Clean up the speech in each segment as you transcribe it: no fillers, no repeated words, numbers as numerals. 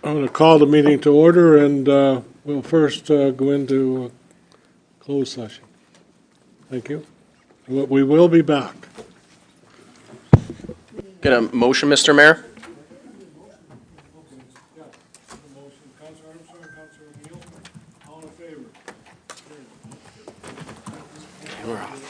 I'm going to call the meeting to order, and we'll first go into closed session. Thank you. We will be back. Get a motion, Mr. Mayor? Councilor Armstrong, Councilor O'Neill, all in favor? We're off.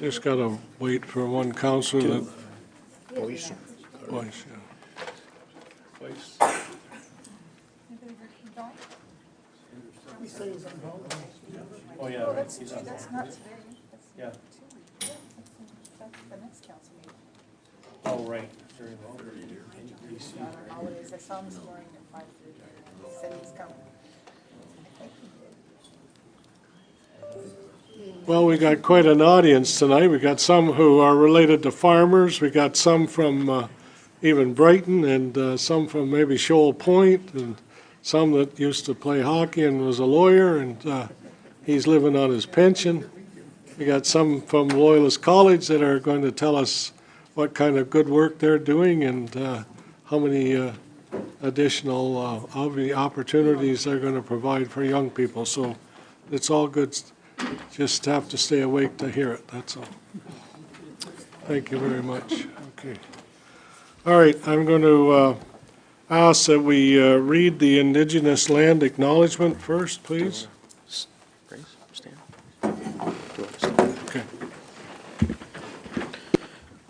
Just gotta wait for one counselor that. Voice. Voice, yeah. Oh, yeah, Well, right. that's not today. Yeah. That's the next council meeting. Oh, right. Very well. He's not on holidays. I saw him this morning at 5:30. He said he's coming. I think he did. Well, we got quite an audience tonight. We got some who are related to farmers. We got some from even Brighton, and some from maybe Shoal Point, and some that used to play hockey and was a lawyer, and he's living on his pension. We got some from Loyalist College that are going to tell us what kind of good work they're doing and how many additional opportunities they're going to provide for young people. So it's all good. Just have to stay awake to hear it, that's all. Thank you very much. Okay. All right, I'm going to ask that we read the Indigenous Land Acknowledgement first, please. Grace, stand. Do you want to stand? Okay.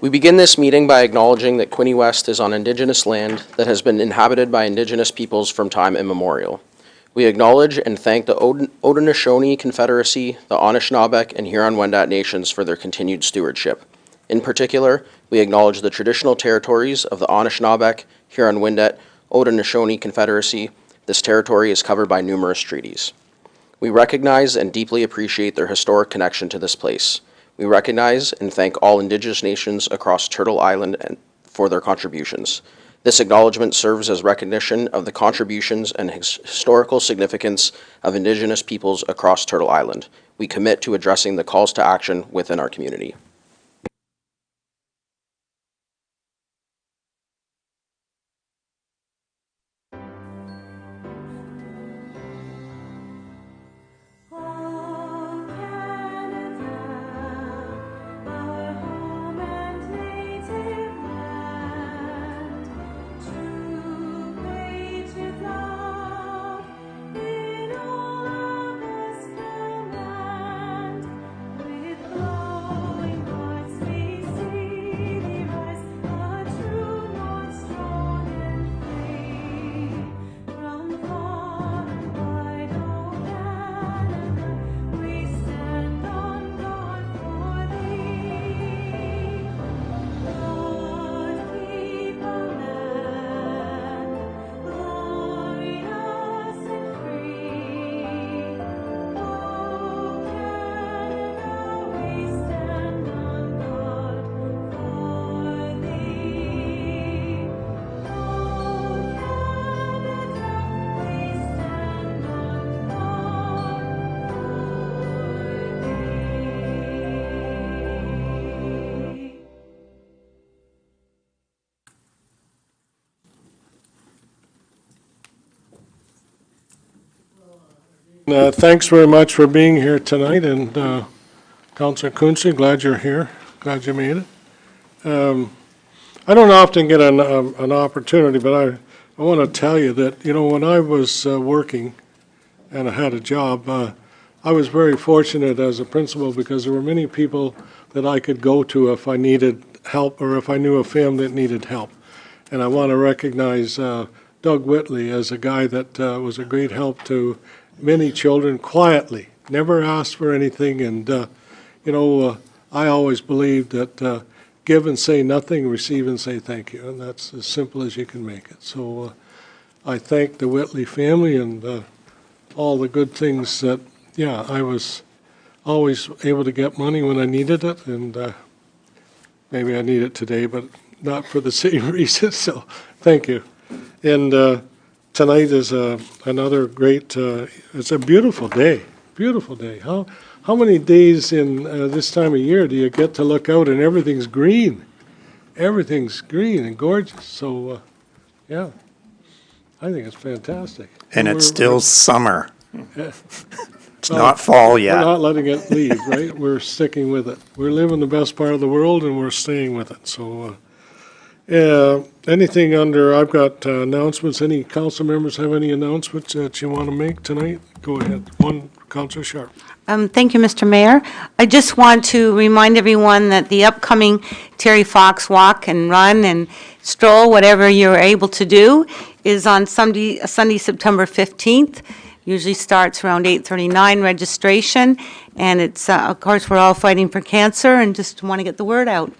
We begin this meeting by acknowledging that Quinte West is on Indigenous land that has been inhabited by Indigenous peoples from time immemorial. We acknowledge and thank the Haudenosaunee Confederacy, the Anishinaabe, and Huron-Wendat nations for their continued stewardship. In particular, we acknowledge the traditional territories of the Anishinaabe, Huron-Wendat, Haudenosaunee Confederacy. This territory is covered by numerous treaties. We recognize and deeply appreciate their historic connection to this place. We recognize and thank all Indigenous nations across Turtle Island for their contributions. This acknowledgement serves as recognition of the contributions and historical significance of Indigenous peoples across Turtle Island. We commit to addressing the calls to action within our community. Thanks very much for being here tonight, and Councillor Quinte, glad you're here. Glad you made it. I don't often get an opportunity, but I want to tell you that, you know, when I was working and I had a job, I was very fortunate as a principal because there were many people that I could go to if I needed help or if I knew a family that needed help. And I want to recognize Doug Whitley as a guy that was a great help to many children quietly, never asked for anything. And, you know, I always believed that give and say nothing, receive and say thank you. And that's as simple as you can make it. So I thank the Whitley family and all the good things that, yeah, I was always able to get money when I needed it. And maybe I need it today, but not for the same reason. So thank you. And tonight is another great, it's a beautiful day, beautiful day. How many days in this time of year do you get to look out and everything's green? Everything's green and gorgeous. So, yeah, I think it's fantastic. And it's still summer. It's Well, not fall We're yet. not letting it leave, right? We're sticking with it. We're living the best part of the world and we're staying with it. So, anything under, I've got announcements. Any council members have any announcements that you want to make tonight? Go ahead. One, Councillor Sharp. Thank you, Mr. Mayor. I just want to remind everyone that the upcoming Terry Fox Walk and Run and Stroll, whatever you're able to do, is on Sunday, September 15th. Usually starts around 8:39 registration, and it's, of course, we're all fighting for cancer and just want to get the word out.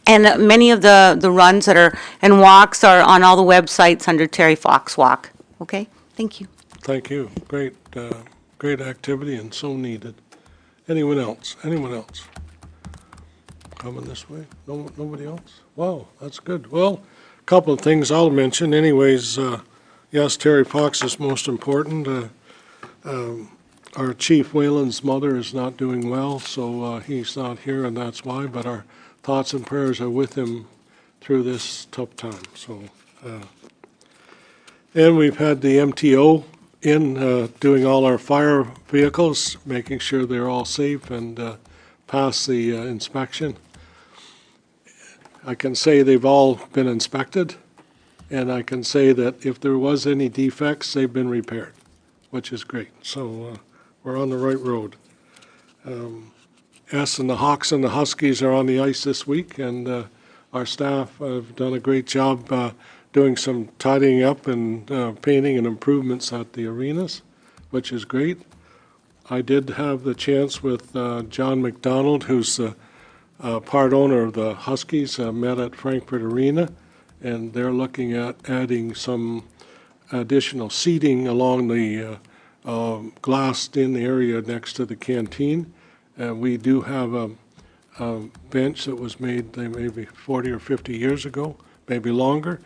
And many of the runs that are, and walks are on all the websites under Terry Fox Walk. Okay? Thank you. Thank you. Great, great activity and so needed. Anyone else? Anyone else? Coming this way? No, nobody else? Wow, that's good. Well, a couple of things I'll mention. Anyways, yes, Terry Fox is most important. Our Chief Whalen's mother is not doing well, so he's not here, and that's why. But our thoughts and prayers are with him through this tough time. So, and we've had the MTO in doing all our fire vehicles, making sure they're all safe and pass the inspection. I can say they've all been inspected, and I can say that if there was any defects, they've been repaired, which is great. So we're on the right road. S and the Hawks and the Huskies are on the ice this week, and our staff have done a great job doing some tidying up and painting and improvements at the arenas, which is great. I did have the chance with John McDonald, who's the part owner of the Huskies, met at Frankfurt Arena, and they're looking at adding some additional seating along the glassed-in area next to the canteen. We do have a bench that was made maybe 40 or 50 years ago, maybe longer,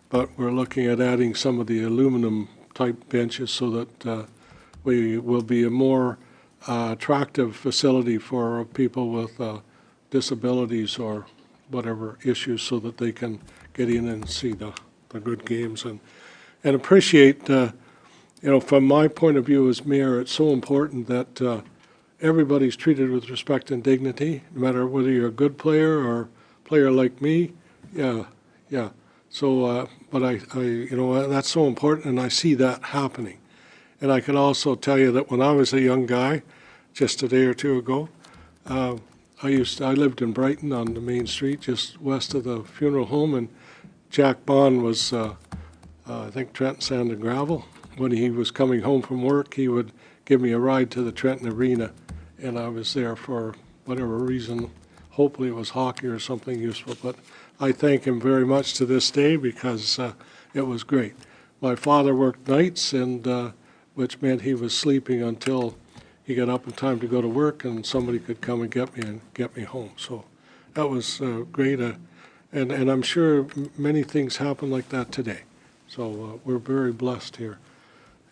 but we're looking at adding some of the aluminum-type benches so that we will be a more attractive facility for people with disabilities or whatever issues, so that they can get in and see the good games and appreciate, you know, from my point of view as mayor, it's so important that everybody's treated with respect and dignity, no matter whether you're a good player or a player like me. Yeah. So, but I, you know, that's so important, and I see that happening. And I can also tell you that when I was a young guy, just a day or two ago, I lived in Brighton on the main street, just west of the funeral home, and Jack Bond was, I think, Trenton Sand and Gravel. When he was coming home from work, he would give me a ride to the Trenton Arena, and I was there for whatever reason. Hopefully it was hockey or something useful, but I thank him very much to this day because it was great. My father worked nights, and which meant he was sleeping until he got up in time to go to work, and somebody could come and get me home. So that was great, and I'm sure many things happen like that today. So we're very blessed here.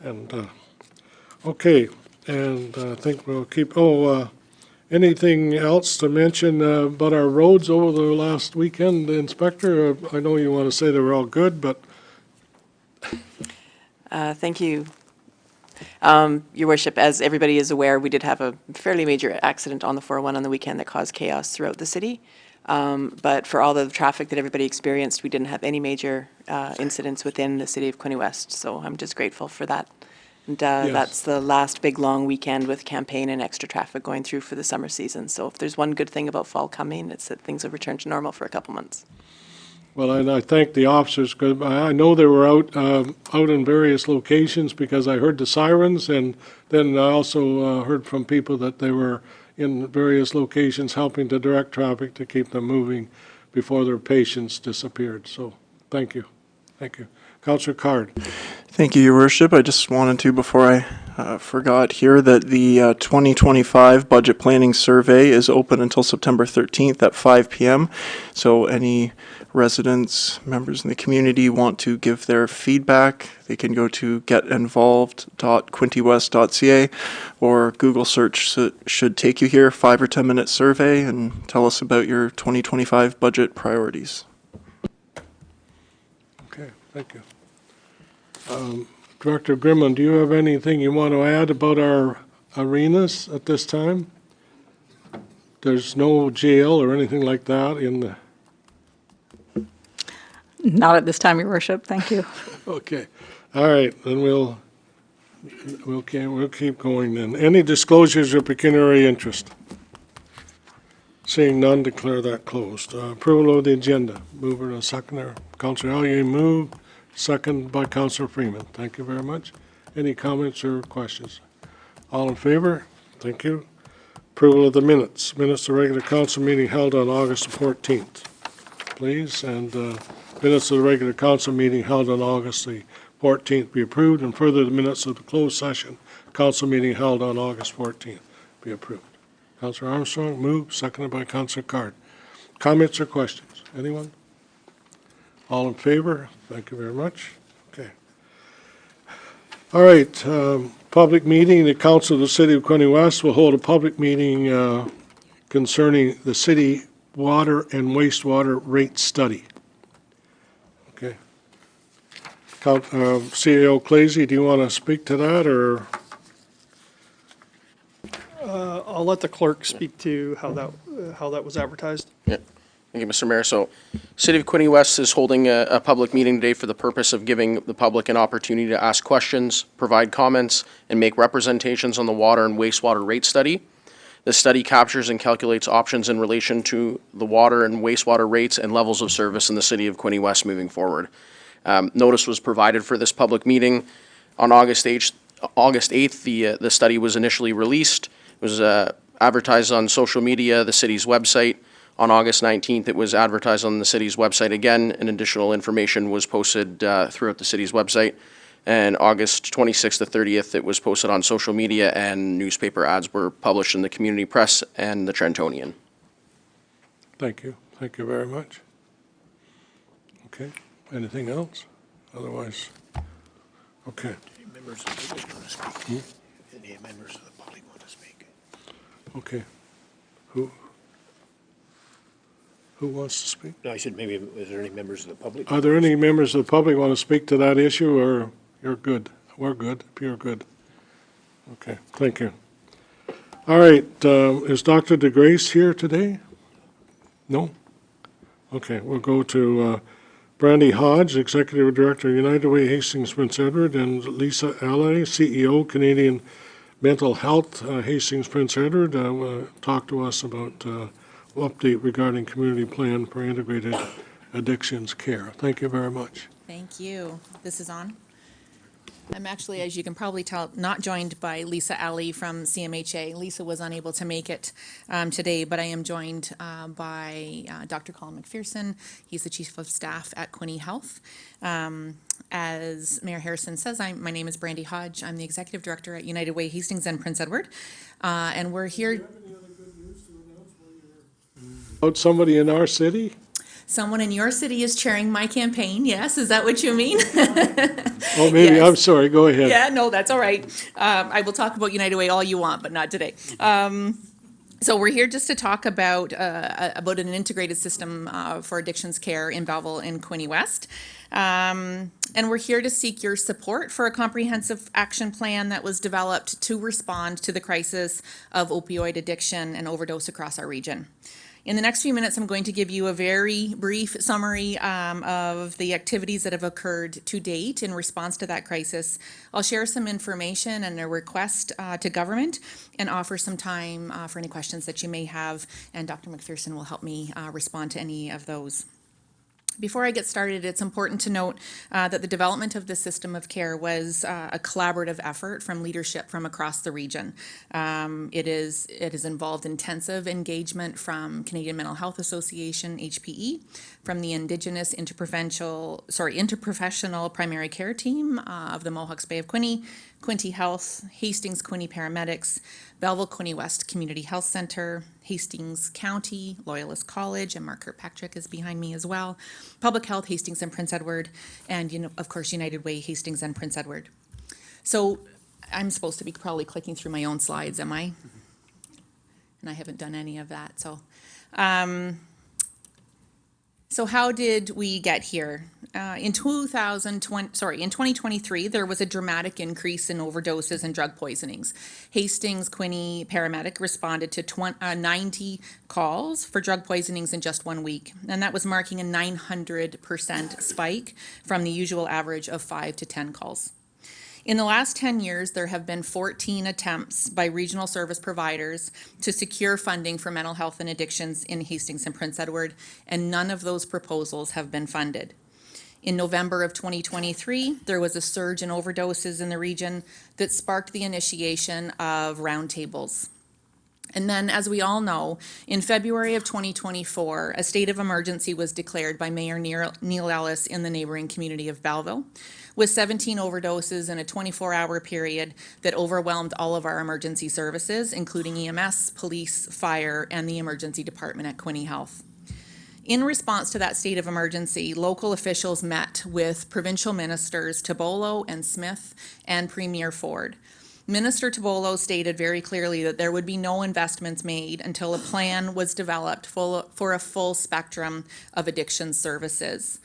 And okay, and I think we'll keep. Anything else to mention about our roads over the last weekend, Inspector? I know you want to say they were all good, but Thank you. Your Worship, as everybody is aware, we did have a fairly major accident on the 401 on the weekend that caused chaos throughout the city. But for all the traffic that everybody experienced, we didn't have any major incidents within the city of Quinte West. So I'm just grateful for that. And Yes. That's the last big long weekend with campaign and extra traffic going through for the summer season. So if there's one good thing about fall coming, it's that things have returned to normal for a couple months. well, and I thank the officers, because I know they were out in various locations, because I heard the sirens, and then I also heard from people that they were in various locations helping to direct traffic to keep them moving before their patients disappeared. So thank you. Thank you. Councillor Card. Thank you, Your Worship. I just wanted to, before I forgot here, that the 2025 Budget Planning Survey is open until September 13th at 5 p.m. So any residents, members in the community want to give their feedback, they can go to getinvolved.quintewest.ca, or Google search should take you here, 5 or 10 minute survey, and tell us about your 2025 budget priorities. Okay, thank you. Director Grimland, do you have anything you want to add about our arenas at this time? There's no jail or anything like that in the... Not at this time, Your Worship. Thank you. Okay. All right, then we'll We'll keep going then. Any disclosures of pecuniary interest? Seeing none, declare that closed. Approval of the agenda. Mover and seconder. Councillor Elliott moved, second by Councillor Freeman. Thank you very much. Any comments or questions? All in favor? Thank you. Approval of the minutes. Minutes of the regular council meeting held on August 14th, please. And minutes of the regular council meeting held on August the 14th be approved, and further the minutes of the closed session council meeting held on August 14th be approved. Councillor Armstrong moved, seconded by Councillor Card. Comments or questions? Anyone? All in favor? Thank you very much. Okay. All right, public meeting. The Council of the City of Quinte West will hold a public meeting concerning the city water and wastewater rate study. Okay. CEO Clazy, do you want to speak to that, or? I'll let the clerk speak to how that was advertised. Yeah. Thank you, Mr. Mayor. So, City of Quinte West is holding a public meeting today for the purpose of giving the public an opportunity to ask questions, provide comments, and make representations on the water and wastewater rate study. The study captures and calculates options in relation to the water and wastewater rates and levels of service in the City of Quinte West moving forward. Notice was provided for this public meeting on August 8th. The study was initially released. It was advertised on social media, the city's website. On August 19th, it was advertised on the city's website again, and additional information was posted throughout the city's website. And August 26th to 30th, it was posted on social media, and newspaper ads were published in the Community Press and the Trentonian. Thank you. Thank you very much. Okay. Anything else? Otherwise, okay. Any members of the public want to speak? Any members of the public want to speak? Okay. Who wants to speak? No, I said maybe, is there any members of the public? Are there any members of the public want to speak to that issue, or you're good? We're good. You're good. Okay. Thank you. All right. Is Dr. DeGrace here today? No? Okay. We'll go to Brandy Hodge, Executive Director, United Way Hastings Prince Edward, and Lisa Alley, CEO, Canadian Mental Health, Hastings Prince Edward, talk to us about update regarding community plan for integrated addictions care. Thank you very much. Thank you. This is on. I'm actually, as you can probably tell, not joined by Lisa Alley from CMHA. Lisa was unable to make it today, but I am joined by Dr. Colin McPherson. He's the Chief of Staff at Quinte Health. As Mayor Harrison says, my name is Brandy Hodge. I'm the Executive Director at United Way Hastings and Prince Edward. And we're here. About somebody in our city? Someone in your city is chairing my campaign, yes? Is that what you mean? Oh, maybe, Yes. I'm sorry, go ahead. Yeah, no, that's all right. I will talk about United Way all you want, but not today. So we're here just to talk about an integrated system for addictions care in Belleville and Quinte West. And we're here to seek your support for a comprehensive action plan that was developed to respond to the crisis of opioid addiction and overdose across our region. In the next few minutes, I'm going to give you a very brief summary of the activities that have occurred to date in response to that crisis. I'll share some information and a request to government and offer some time for any questions that you may have, and Dr. McPherson will help me respond to any of those. Before I get started, it's important to note that the development of the system of care was a collaborative effort from leadership from across the region. It has involved intensive engagement from Canadian Mental Health Association, HPE, from the Indigenous interprofessional primary care team of the Mohawks Bay of Quinte, Quinte Health, Hastings Quinte Paramedics, Belleville Quinte West Community Health Center, Hastings County, Loyalist College, and Mark Kirkpatrick is behind me as well, Public Health, Hastings and Prince Edward, and of course, United Way, Hastings and Prince Edward. So I'm supposed to be probably clicking through my own slides, am I? And I haven't done any of that, so. So how did we get here? In 2023, there was a dramatic increase in overdoses and drug poisonings. Hastings Quinte paramedic responded to 90 calls for drug poisonings in just 1 week, and that was marking a 900% spike from the usual average of 5 to 10 calls. In the last 10 years, there have been 14 attempts by regional service providers to secure funding for mental health and addictions in Hastings and Prince Edward, and none of those proposals have been funded. In November of 2023, there was a surge in overdoses in the region that sparked the initiation of roundtables. And then, as we all know, in February of 2024, a state of emergency was declared by Mayor Neil Ellis in the neighboring community of Belleville, with 17 overdoses in a 24-hour period that overwhelmed all of our emergency services, including EMS, police, fire, and the emergency department at Quinte Health. In response to that state of emergency, local officials met with provincial ministers Tibolo and Smith and Premier Ford. Minister Tibolo stated very clearly that there would be no investments made until a plan was developed for a full spectrum of addiction services.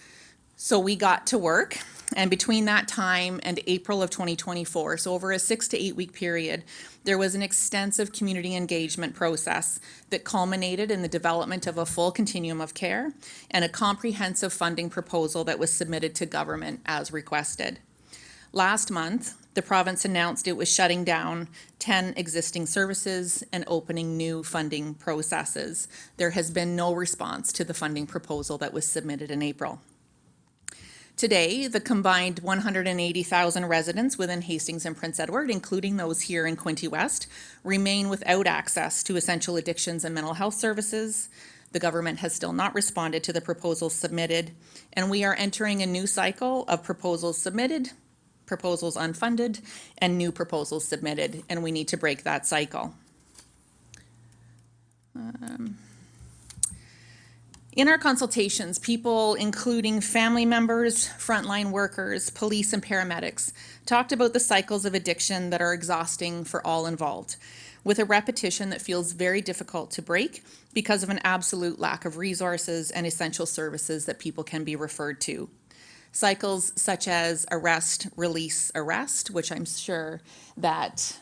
So we got to work, and between that time and April of 2024, so over a 6 to 8 week period, there was an extensive community engagement process that culminated in the development of a full continuum of care and a comprehensive funding proposal that was submitted to government as requested. Last month, the province announced it was shutting down 10 existing services and opening new funding processes. There has been no response to the funding proposal that was submitted in April. Today, the combined 180,000 residents within Hastings and Prince Edward, including those here in Quinte West, remain without access to essential addictions and mental health services. The government has still not responded to the proposals submitted, and we are entering a new cycle of proposals submitted, proposals unfunded, and new proposals submitted, and we need to break that cycle. In our consultations, people, including family members, frontline workers, police, and paramedics, talked about the cycles of addiction that are exhausting for all involved, with a repetition that feels very difficult to break because of an absolute lack of resources and essential services that people can be referred to. Cycles such as arrest, release, arrest, which I'm sure that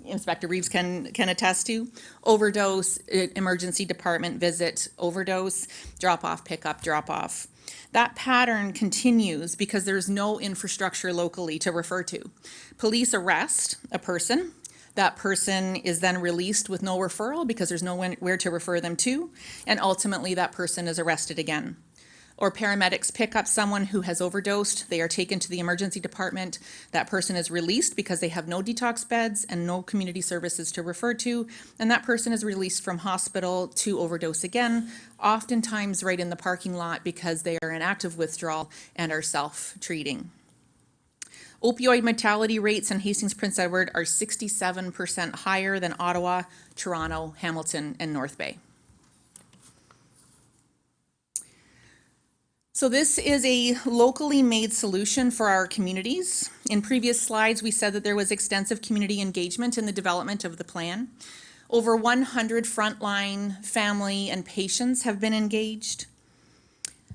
Inspector Reeves can attest to, overdose, emergency department visit, overdose, drop off, pick up, drop off. That pattern continues because there's no infrastructure locally to refer to. Police arrest a person. That person is then released with no referral because there's nowhere to refer them to, and ultimately that person is arrested again. Or paramedics pick up someone who has overdosed, they are taken to the emergency department, that person is released because they have no detox beds and no community services to refer to, and that person is released from hospital to overdose again, oftentimes right in the parking lot because they are in active withdrawal and are self-treating. Opioid mortality rates in Hastings Prince Edward are 67% higher than Ottawa, Toronto, Hamilton, and North Bay. So this is a locally made solution for our communities. In previous slides, we said that there was extensive community engagement in the development of the plan. Over 100 frontline, family, and patients have been engaged.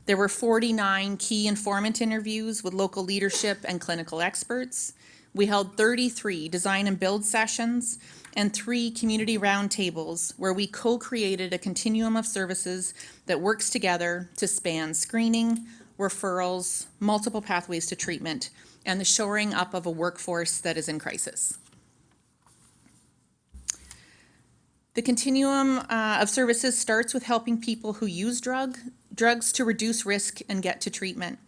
There were 49 key informant interviews with local leadership and clinical experts. We held 33 design and build sessions and 3 community roundtables where we co-created a continuum of services that works together to span screening, referrals, multiple pathways to treatment, and the shoring up of a workforce that is in crisis. The continuum of services starts with helping people who use drugs to reduce risk and get to treatment.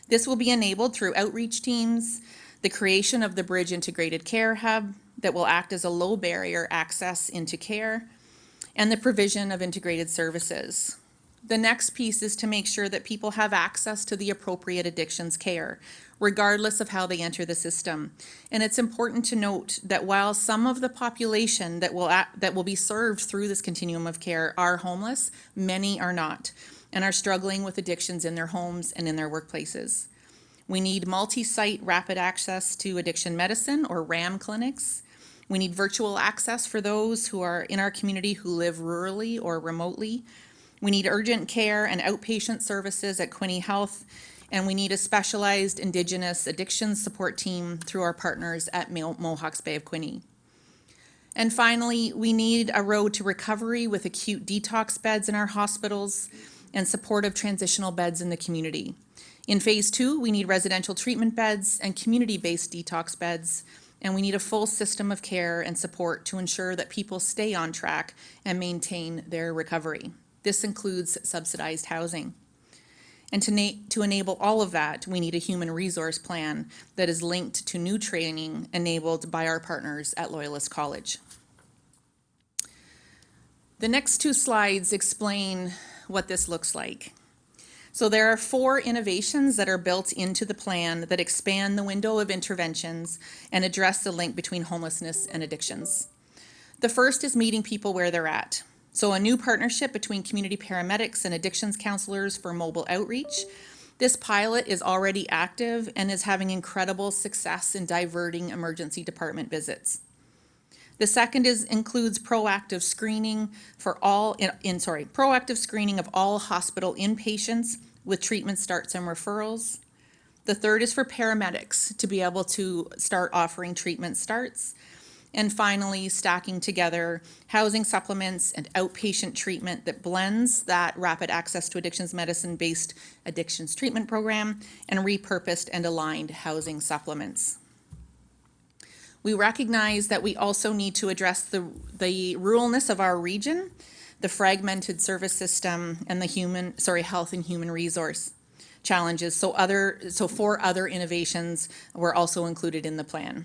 This will be enabled through outreach teams, the creation of the Bridge Integrated Care Hub that will act as a low barrier access into care, and the provision of integrated services. The next piece is to make sure that people have access to the appropriate addictions care, regardless of how they enter the system. And it's important to note that while some of the population that will be served through this continuum of care are homeless, many are not, and are struggling with addictions in their homes and in their workplaces. We need multi-site rapid access to addiction medicine, or RAM clinics. We need virtual access for those who are in our community who live rurally or remotely. We need urgent care and outpatient services at Quinte Health, and we need a specialized Indigenous addiction support team through our partners at Mohawks Bay of Quinte. And finally, we need a road to recovery with acute detox beds in our hospitals and supportive transitional beds in the community. In phase 2, we need residential treatment beds and community-based detox beds, and we need a full system of care and support to ensure that people stay on track and maintain their recovery. This includes subsidized housing. And to enable all of that, we need a human resource plan that is linked to new training enabled by our partners at Loyalist College. The next 2 slides explain what this looks like. So there are 4 innovations that are built into the plan that expand the window of interventions and address the link between homelessness and addictions. The first is meeting people where they're at. So a new partnership between community paramedics and addictions counselors for mobile outreach. This pilot is already active and is having incredible success in diverting emergency department visits. The second includes proactive screening for all, proactive screening of all hospital inpatients with treatment starts and referrals. The third is for paramedics to be able to start offering treatment starts. And finally, stacking together housing supplements and outpatient treatment that blends that rapid access to addictions medicine-based addictions treatment program and repurposed and aligned housing supplements. We recognize that we also need to address the ruralness of our region, the fragmented service system, and the health and human resource challenges. So 4 other innovations were also included in the plan.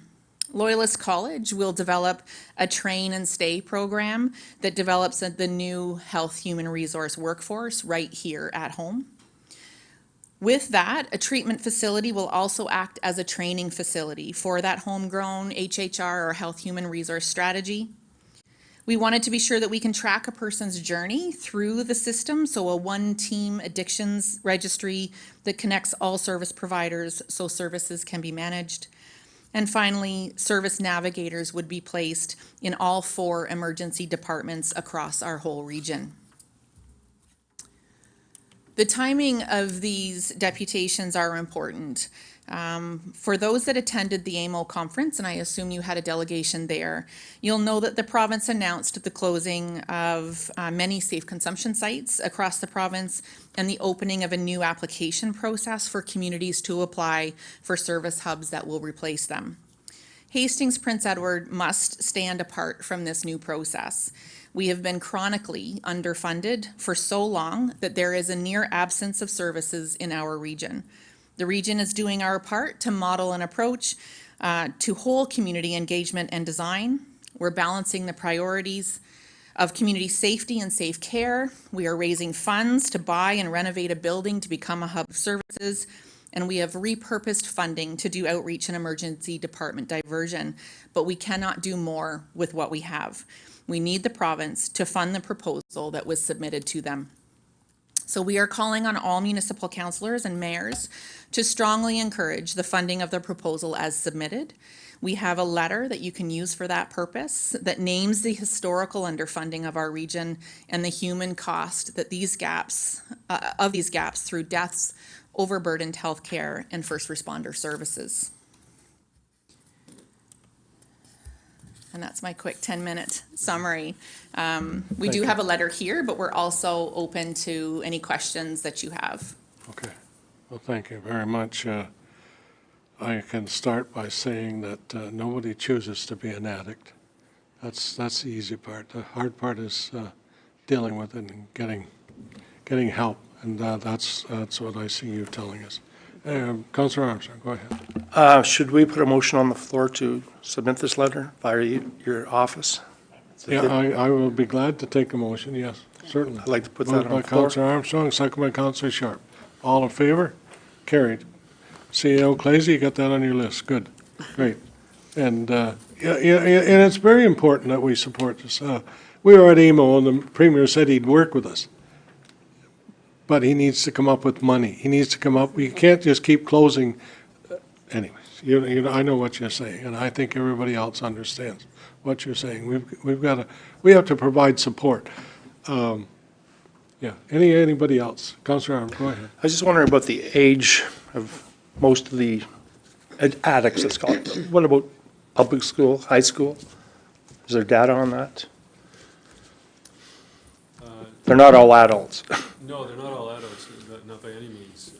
Loyalist College will develop a train and stay program that develops the new health human resource workforce right here at home. With that, a treatment facility will also act as a training facility for that homegrown HHR or health human resource strategy. We wanted to be sure that we can track a person's journey through the system, so a one-team addictions registry that connects all service providers so services can be managed. And finally, service navigators would be placed in all 4 emergency departments across our whole region. The timing of these deputations are important. For those that attended the AMO conference, and I assume you had a delegation there, you'll know that the province announced the closing of many safe consumption sites across the province and the opening of a new application process for communities to apply for service hubs that will replace them. Hastings Prince Edward must stand apart from this new process. We have been chronically underfunded for so long that there is a near absence of services in our region. The region is doing our part to model an approach to whole community engagement and design. We're balancing the priorities of community safety and safe care. We are raising funds to buy and renovate a building to become a hub of services. And we have repurposed funding to do outreach and emergency department diversion, but we cannot do more with what we have. We need the province to fund the proposal that was submitted to them. So we are calling on all municipal councillors and mayors to strongly encourage the funding of the proposal as submitted. We have a letter that you can use for that purpose that names the historical underfunding of our region and the human cost that these gaps through deaths, overburdened healthcare, and first responder services. And that's my quick 10-minute summary. We do have a letter here, but we're also open to any questions that you have. Okay. Well, thank you very much. I can start by saying that nobody chooses to be an addict. That's the easy part. The hard part is dealing with it and getting help, and that's what I see you telling us. Councillor Armstrong, go ahead. Should we put a motion on the floor to submit this letter via your office? Yeah, I will be glad to take a motion, yes, certainly. I'd like to put that Moved on by the floor. Councillor Armstrong, second by Councillor Sharp. All in favor? Carried. CEO Clazy, you got that on your list. Good, great. And and it's very important that we support this. We were at AMO, and the Premier said he'd work with us. But he needs to come up with money. He needs to come up, we can't just keep closing. Anyways, I know what you're saying, and I think everybody else understands what you're saying. We have to provide support. Yeah, anybody else? Councillor Arm, go ahead. I was just wondering about the age of most of the addicts, let's call it. What about public school, high school? Is there data on that? They're not all adults. No, they're not all adults, not by any means.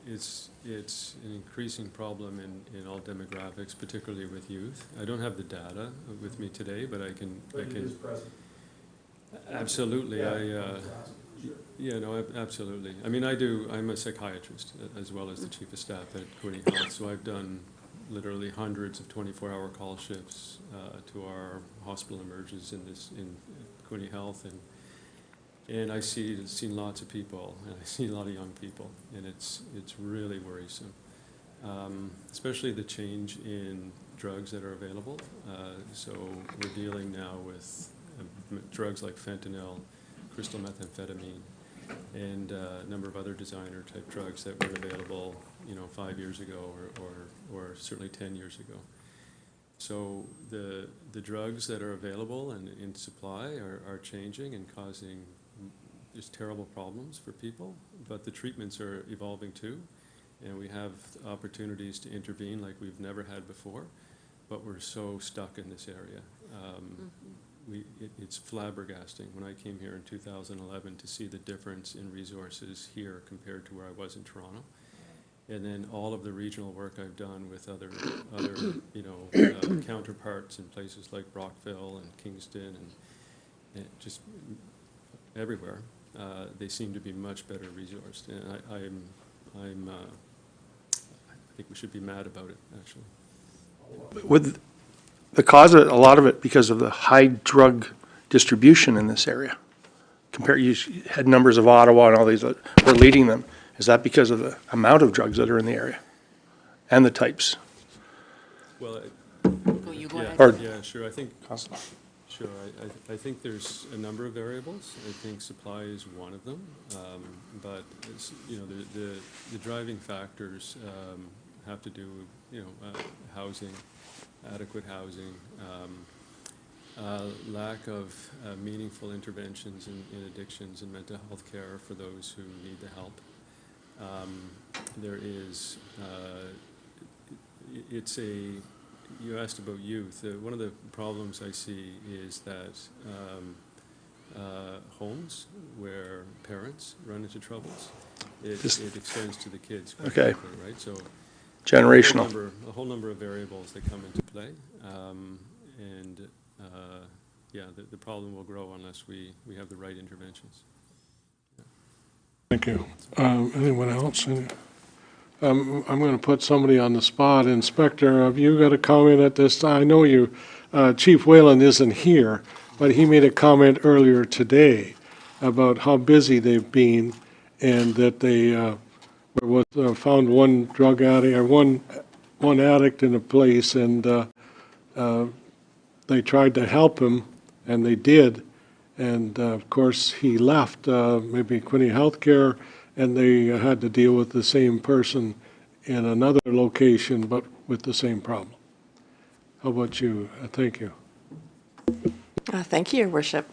It's an increasing problem in all demographics, particularly with youth. I don't have the data with me today, but I can. It is present. Absolutely, absolutely. I mean, I'm a psychiatrist as well as the chief of staff at Quinte Health, so I've done literally hundreds of 24-hour call shifts to our hospital emerges in Quinte Health, and I've seen lots of people, and I see a lot of young people, and it's really worrisome, especially the change in drugs that are available. So we're dealing now with drugs like fentanyl, crystal methamphetamine, and a number of other designer type drugs that weren't available, 5 years ago or certainly 10 years ago. So the drugs that are available and in supply are changing and causing just terrible problems for people, but the treatments are evolving too, and we have opportunities to intervene like we've never had before, but we're so stuck in this area. It's flabbergasting when I came here in 2011 to see the difference in resources here compared to where I was in Toronto. And then all of the regional work I've done with other counterparts in places like Brockville and Kingston and just everywhere, they seem to be much better resourced. And I think we should be mad about it, actually. With the cause of a lot of it because of the high drug distribution in this area. You had numbers of Ottawa and all these that were leading them. Is that because of the amount of drugs that are in the area and the types? Well, You go ahead. Or- yeah, sure. I think I think there's a number of variables. I think supply is one of them, but it's, the driving factors have to do with housing, adequate housing, lack of meaningful interventions in addictions and mental health care for those who need the help. There is, you asked about youth. One of the problems I see is that homes where parents run into troubles, it extends to the kids quite Okay. quickly, right? So Generational. a whole number of variables that come into play, the problem will grow unless we have the right interventions. Thank you. Anyone else? I'm going to put somebody on the spot. Inspector, have you got a comment at this time? I know Chief Whalen isn't here, but he made a comment earlier today about how busy they've been and that they found one drug addict or one addict in a place, and they tried to help him, and they did. And of course, he left maybe Quinte Healthcare, and they had to deal with the same person in another location, but with the same problem. How about you? Thank you. Thank you, Your Worship.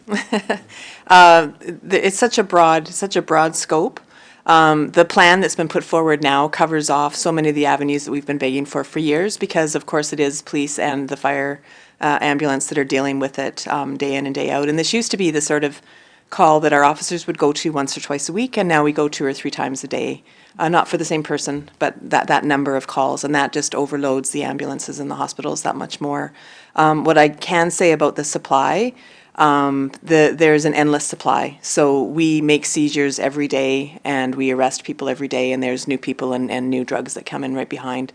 It's such a broad scope. The plan that's been put forward now covers off so many of the avenues that we've been begging for years, because of course it is police and the fire ambulance that are dealing with it day in and day out. And this used to be the sort of call that our officers would go to once or twice a week, and now we go 2 or 3 times a day. Not for the same person, but that number of calls, and that just overloads the ambulances and the hospitals that much more. What I can say about the supply, there's an endless supply. So we make seizures every day, and we arrest people every day, and there's new people and new drugs that come in right behind.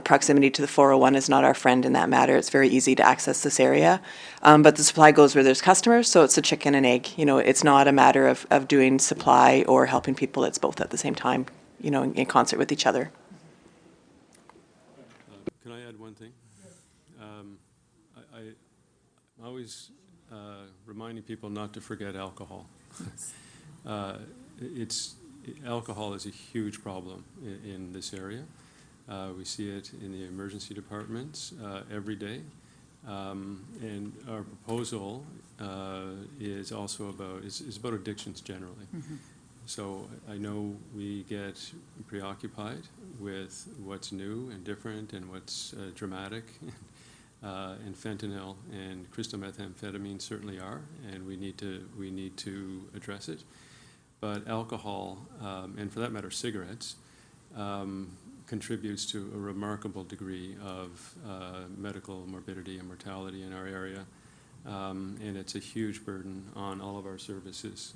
Proximity to the 401 is not our friend in that matter. It's very easy to access this area. But the supply goes where there's customers, so it's a chicken and egg. It's not a matter of doing supply or helping people. It's both at the same time, in concert with each other. Can I add one thing? I'm always reminding people not to forget alcohol. Alcohol is a huge problem in this area. We see it in the emergency departments every day. And our proposal is also about addictions generally. Mm-hmm. So I know we get preoccupied with what's new and different and what's dramatic, and fentanyl and crystal methamphetamine certainly are, and we need to address it. but alcohol, and for that matter, cigarettes, contributes to a remarkable degree of medical morbidity and mortality in our area. And it's a huge burden on all of our services.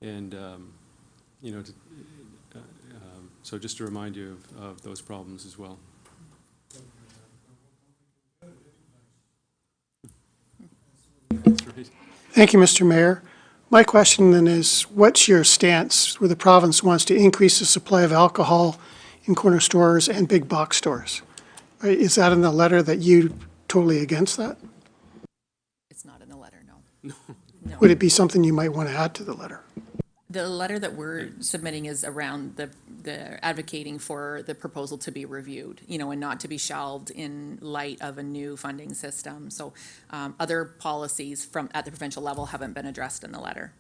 You know, so just to remind you of those problems as well. That's right. Thank you, Mr. Mayor. My question then is, what's your stance where the province wants to increase the supply of alcohol in corner stores and big box stores? Is that in the letter that you totally against that? It's not in the letter, no. No. Would it be something you might want to add to the letter? The letter that we're submitting is around the advocating for the proposal to be reviewed, you know, and not to be shelved in light of a new funding system. So other policies at the provincial level haven't been addressed in the letter.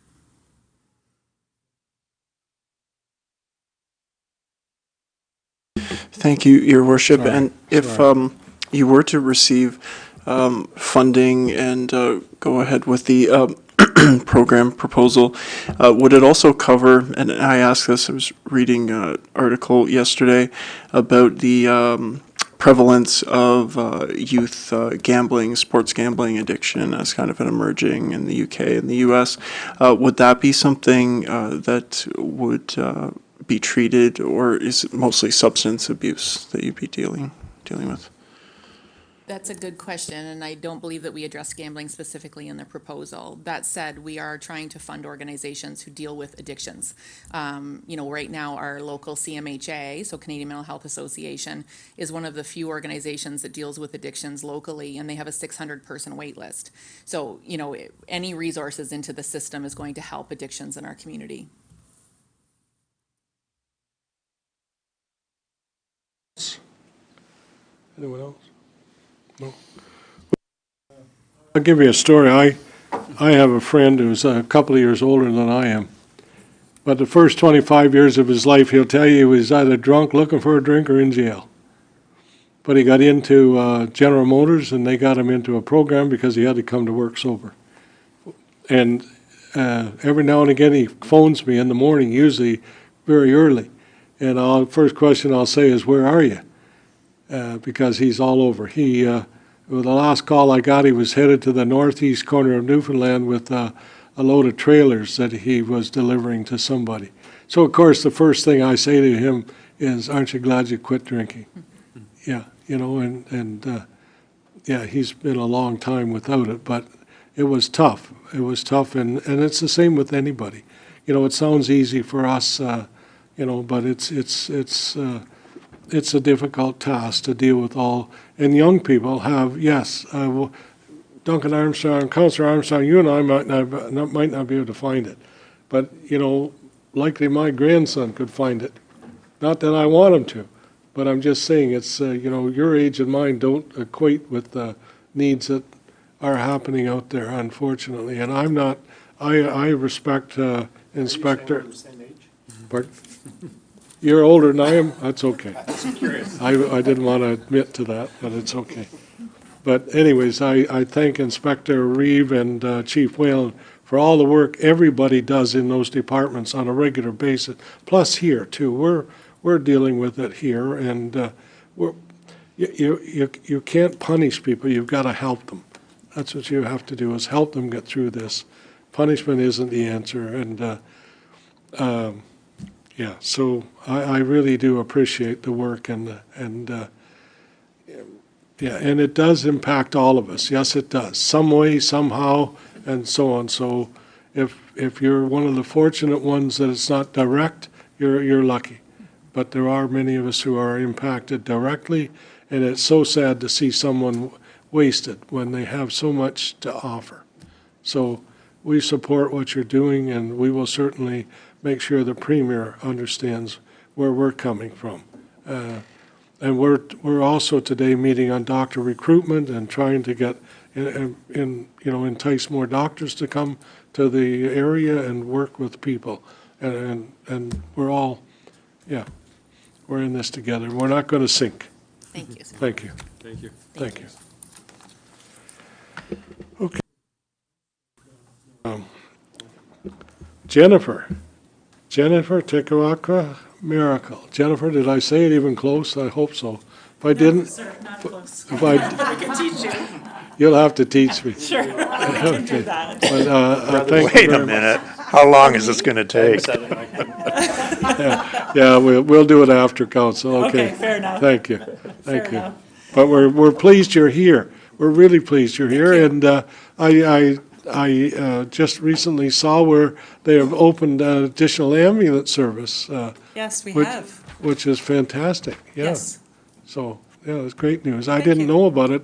Thank you, Your Worship. Sorry. And if you were to receive funding and go ahead with the program proposal, would it also cover, and I asked this, I was reading an article yesterday about the prevalence of youth gambling, sports gambling addiction as kind of an emerging in the UK and the US. Would that be something that would be treated, or is it mostly substance abuse that you'd be dealing with? That's a good question, and I don't believe that we address gambling specifically in the proposal. That said, we are trying to fund organizations who deal with addictions. You know, right now, our local CMHA, so Canadian Mental Health Association, is one of the few organizations that deals with addictions locally, and they have a 600-person wait list. So, you know, any resources into the system is going to help addictions in our community. Anyone else? No. I'll give you a story. I have a friend who's a couple of years older than I am. But the first 25 years of his life, he'll tell you he was either drunk, looking for a drink, or in jail. But he got into General Motors, and they got him into a program because he had to come to work sober. And every now and again, he phones me in the morning, usually very early. And first question I'll say is, "Where are you?" Because he's all over. With the last call I got, he was headed to the northeast corner of Newfoundland with a load of trailers that he was delivering to somebody. So, of course, the first thing I say to him is, "Aren't you glad you quit drinking?" Yeah, you know, yeah, he's been a long time without it, but it was tough. It was tough, and it's the same with anybody. You know, it sounds easy for us, you know, but it's a difficult task to deal with all. And young people have, yes, Duncan Armstrong, Councillor Armstrong, you and I might not be able to find it. But, you know, likely my grandson could find it. Not that I want him to, but I'm just saying it's, you know, your age and mine don't equate with the needs that are happening out there, unfortunately. And I'm not, I respect Inspector. Pardon? You're older than I am? That's okay. I didn't want to admit to that, but it's okay. But anyways, I thank Inspector Reeve and Chief Whalen for all the work everybody does in those departments on a regular basis. Plus here too, we're dealing with it here, and you can't punish people. You've got to help them. That's what you have to do, is help them get through this. Punishment isn't the answer, and yeah, so I really do appreciate the work, and yeah, and it does impact all of us. Yes, it does, some way, somehow, and so on. So if you're one of the fortunate ones that it's not direct, you're lucky. But there are many of us who are impacted directly, and it's so sad to see someone wasted when they have so much to offer. So we support what you're doing, and we will certainly make sure the Premier understands where we're coming from. And we're also today meeting on doctor recruitment and trying to get entice more doctors to come to the area and work with people. And we're all, yeah, we're in this together. We're not going to sink. Thank you. Thank you. Thank you. Thank you. Okay. Jennifer Tekawaka Miracle. Jennifer, did I say it even close? I hope so. If I didn't, Sir, not close. if I, I can teach you. you'll have to teach me. Sure, I can do that. But, thank you Wait a very much. minute. How long is this going to take? Yeah, we'll do it after council, okay. Okay, fair enough. Thank you, Fair thank you. enough. But we're pleased you're here. We're really pleased you're here. you. And I just recently saw where they have opened additional ambulance service. Yes, we which- have. Which is fantastic, yeah. Yes. So, yeah, it's great news. I Thank didn't you. know about it,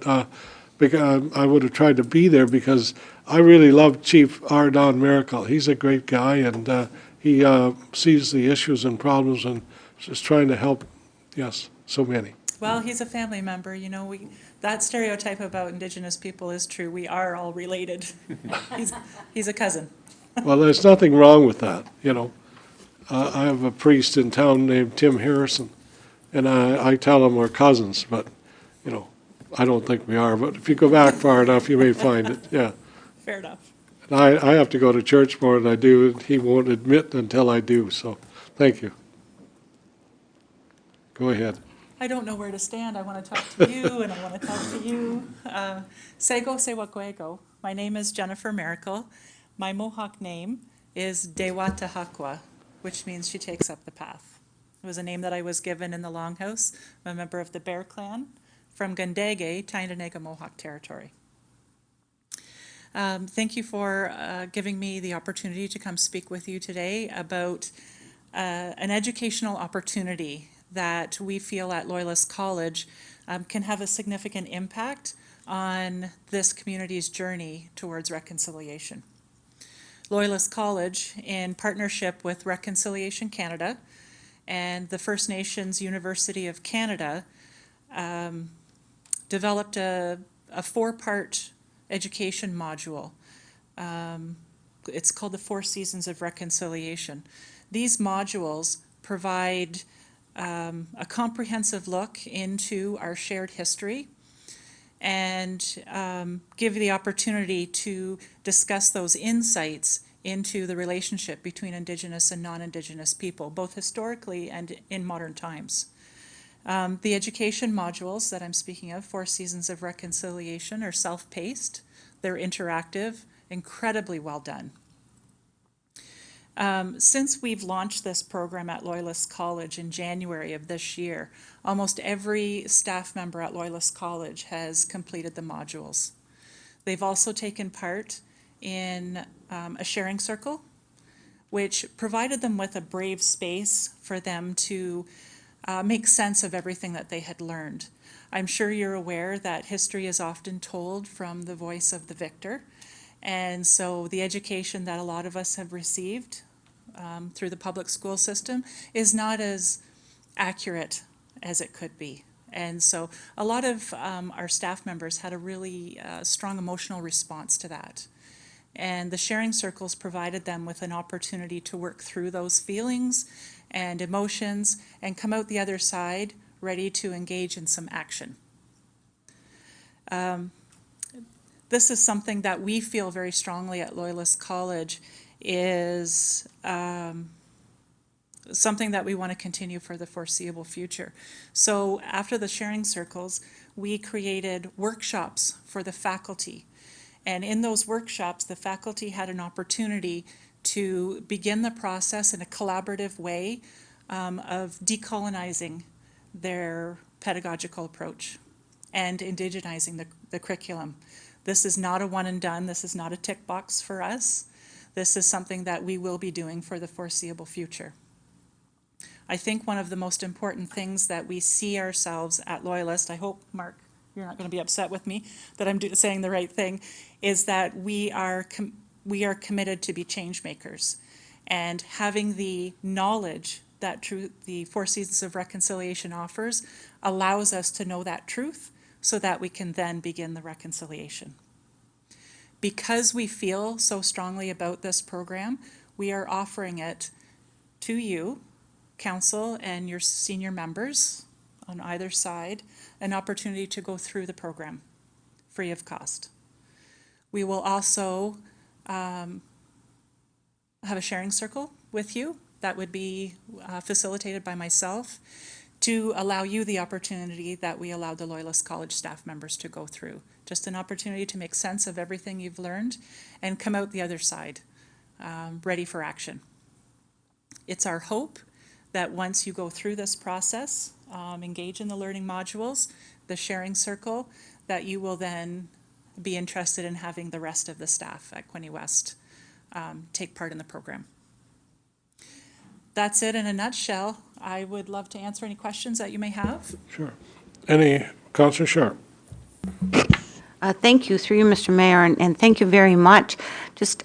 because I would have tried to be there because I really love Chief Ardon Miracle. He's a great guy, and he sees the issues and problems and is trying to help, yes, so many. Well, he's a family member, that stereotype about Indigenous people is true. We are all related. He's a cousin. Well, there's nothing wrong with that, you know. I have a priest in town named Tim Harrison, and I tell him we're cousins, but, you know, I don't think we are. But if you go back far enough, you may find it, yeah. Fair enough. And I have to go to church more than I do, and he won't admit until I do, so thank you. Go ahead. I don't know where to stand. I want to talk to you, and I want to talk to you. Sego Sewakwego. My name is Jennifer Miracle. My Mohawk name is Dewatahakwa, which means she takes up the path. It was a name that I was given in the Longhouse. I'm a member of the Bear Clan from Gundege, Tyendinaga Mohawk Territory. Thank you for giving me the opportunity to come speak with you today about an educational opportunity that we feel at Loyalist College can have a significant impact on this community's journey towards reconciliation. Loyalist College, in partnership with Reconciliation Canada and the First Nations University of Canada, developed a four-part education module. It's called the 4 Seasons of Reconciliation. These modules provide a comprehensive look into our shared history and give you the opportunity to discuss those insights into the relationship between Indigenous and non-Indigenous people, both historically and in modern times. The education modules that I'm speaking of, 4 Seasons of Reconciliation, are self-paced, they're interactive, incredibly well done. Since we've launched this program at Loyalist College in January of this year, almost every staff member at Loyalist College has completed the modules. They've also taken part in a sharing circle, which provided them with a brave space for them to make sense of everything that they had learned. I'm sure you're aware that history is often told from the voice of the victor, and so the education that a lot of us have received through the public school system is not as accurate as it could be. And so a lot of our staff members had a really strong emotional response to that. And the sharing circles provided them with an opportunity to work through those feelings and emotions and come out the other side ready to engage in some action. This is something that we feel very strongly at Loyalist College is something that we want to continue for the foreseeable future. So after the sharing circles, we created workshops for the faculty. And in those workshops, the faculty had an opportunity to begin the process in a collaborative way of decolonizing their pedagogical approach and indigenizing the curriculum. This is not a one and done. This is not a tick box for us. This is something that we will be doing for the foreseeable future. I think one of the most important things that we see ourselves at Loyalist, I hope, Mark, you're not going to be upset with me that I'm saying the right thing, is that we are committed to be change makers. And having the knowledge that the 4 Seasons of Reconciliation offers allows us to know that truth so that we can then begin the reconciliation. Because we feel so strongly about this program, we are offering it to you, council and your senior members on either side, an opportunity to go through the program free of cost. We will also have a sharing circle with you that would be facilitated by myself to allow you the opportunity that we allowed the Loyalist College staff members to go through. Just an opportunity to make sense of everything you've learned and come out the other side, ready for action. It's our hope that once you go through this process, engage in the learning modules, the sharing circle, that you will then be interested in having the rest of the staff at Quinte West take part in the program. That's it in a nutshell. I would love to answer any questions that you may have. Sure. Any, Councillor Sharp? Thank you, through you, Mr. Mayor, and thank you very much. Just,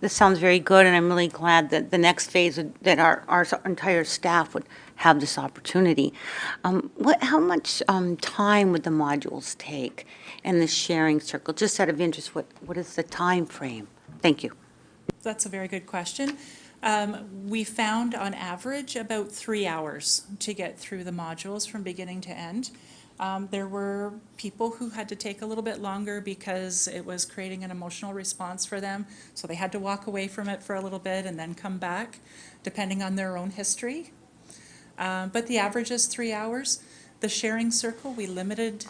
this sounds very good, and I'm really glad that the next phase, that our entire staff would have this opportunity. How much time would the modules take in the sharing circle? Just out of interest, what is the time frame? Thank you. That's a very good question. We found on average about 3 hours to get through the modules from beginning to end. There were people who had to take a little bit longer because it was creating an emotional response for them, so they had to walk away from it for a little bit and then come back, depending on their own history. But the average is 3 hours. The sharing circle, we limited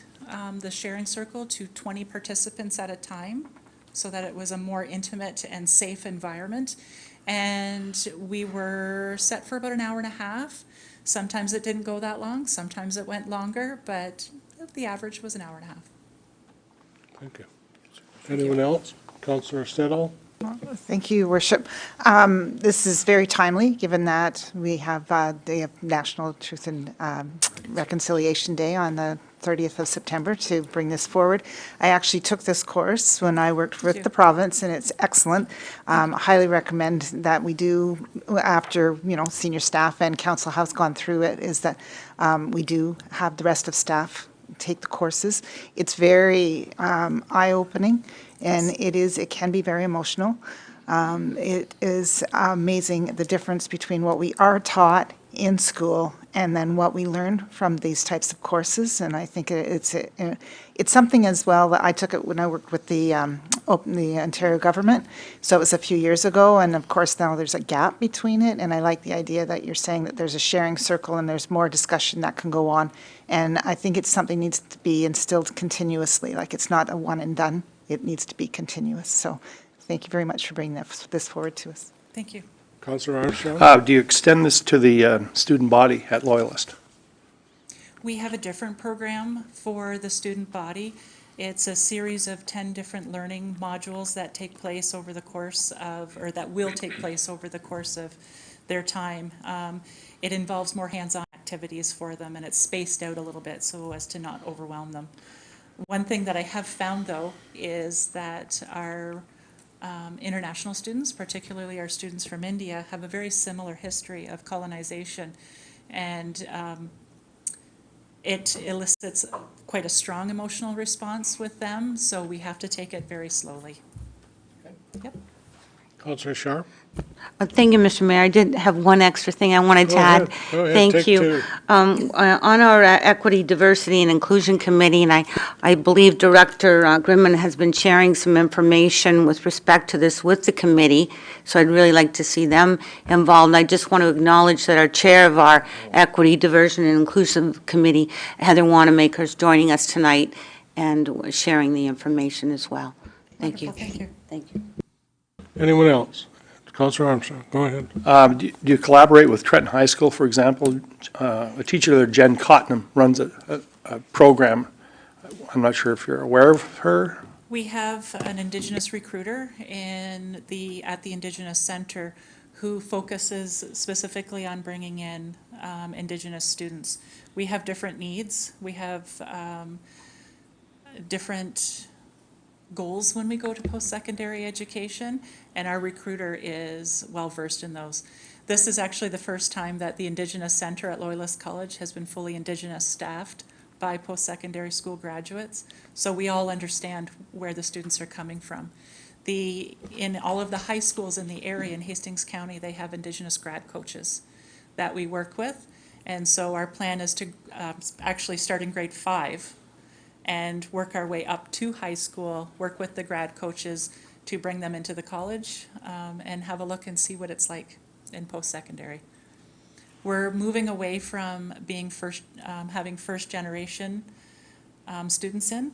the sharing circle to 20 participants at a time so that it was a more intimate and safe environment. And we were set for about an hour and a half. Sometimes it didn't go that long, sometimes it went longer, but the average was an hour and a half. Thank you. Anyone else? Councillor Stedall? Thank you, Your Worship. This is very timely, given that we have the National Truth and Reconciliation Day on the 30th of September to bring this forward. I actually took this course when I worked with the province, and it's excellent. I highly recommend that we do, after, senior staff and council has gone through it, is that we do have the rest of staff take the courses. It's very eye-opening, and it can be very emotional. It is amazing the difference between what we are taught in school and then what we learn from these types of courses. And I think it's something as well that I took it when I worked with the Ontario government. So it was a few years ago, and of course now there's a gap between it. And I like the idea that you're saying that there's a sharing circle and there's more discussion that can go on. And I think it's something needs to be instilled continuously. Like, it's not a one and done. It needs to be continuous. So thank you very much for bringing this forward to us. Thank you. Councillor Armstrong? Do you extend this to the student body at Loyalist? We have a different program for the student body. It's a series of 10 different learning modules that take place over the course of, or that will take place over the course of their time. It involves more hands-on activities for them, and it's spaced out a little bit so as to not overwhelm them. One thing that I have found, though, is that our international students, particularly our students from India, have a very similar history of colonization, and it elicits quite a strong emotional response with them, so we have to take it very slowly. Yep. Councillor Sharp? Thank you, Mr. Mayor. I did have one extra thing I wanted to add. Go ahead, Thank take you. two. On our Equity, Diversity, and Inclusion Committee, and I believe Director Grimman has been sharing some information with respect to this with the committee, so I'd really like to see them involved. And I just want to acknowledge that our chair of our Equity, Diversity, and Inclusion Committee, Heather Wanamaker, is joining us tonight and sharing the information as well. Thank you. Wonderful, thank you. Thank you. Anyone else? Councillor Armstrong, go ahead. Do you collaborate with Trenton High School, for example? A teacher there, Jen Cottenham, runs a program. I'm not sure if you're aware of her. We have an Indigenous recruiter at the Indigenous Center who focuses specifically on bringing in Indigenous students. We have different needs. We have different goals when we go to post-secondary education, and our recruiter is well-versed in those. This is actually the first time that the Indigenous Center at Loyalist College has been fully Indigenous staffed by post-secondary school graduates, so we all understand where the students are coming from. In all of the high schools in the area in Hastings County, they have Indigenous grad coaches that we work with, and so our plan is to actually start in grade 5 and work our way up to high school, work with the grad coaches to bring them into the college and have a look and see what it's like in post-secondary. We're moving away from being having first-generation students in.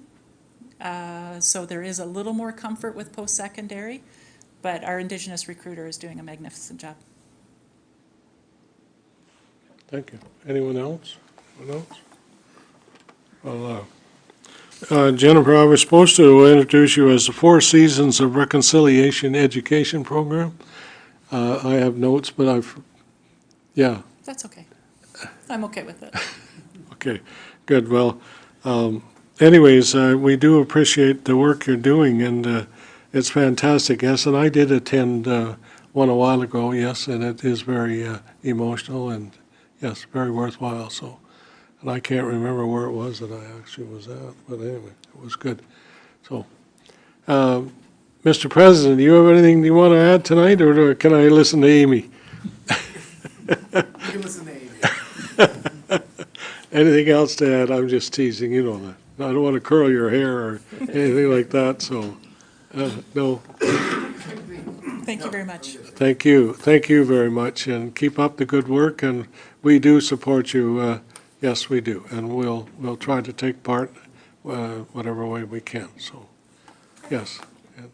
So there is a little more comfort with post-secondary, but our Indigenous recruiter is doing a magnificent job. Thank you. Anyone else? Anyone else? Well, Jennifer, I was supposed to introduce you as the Four Seasons of Reconciliation Education Program. I have notes, but yeah. That's okay. I'm okay with it. Okay, good. Well, anyways, we do appreciate the work you're doing, and it's fantastic. Yes, and I did attend one a while ago, yes, and it is very emotional and, yes, very worthwhile. So, and I can't remember where it was that I actually was at, but anyway, it was good. So, Mr. President, do you have anything you want to add tonight, or can I listen to Amy? You can listen to Amy. Anything else to add? I'm just teasing, you know that. I don't want to curl your hair or anything like that, so, no. Thank you very much. Thank you. Thank you very much, and keep up the good work, and we do support you. Yes, we do, and we'll try to take part whatever way we can, so, yes. And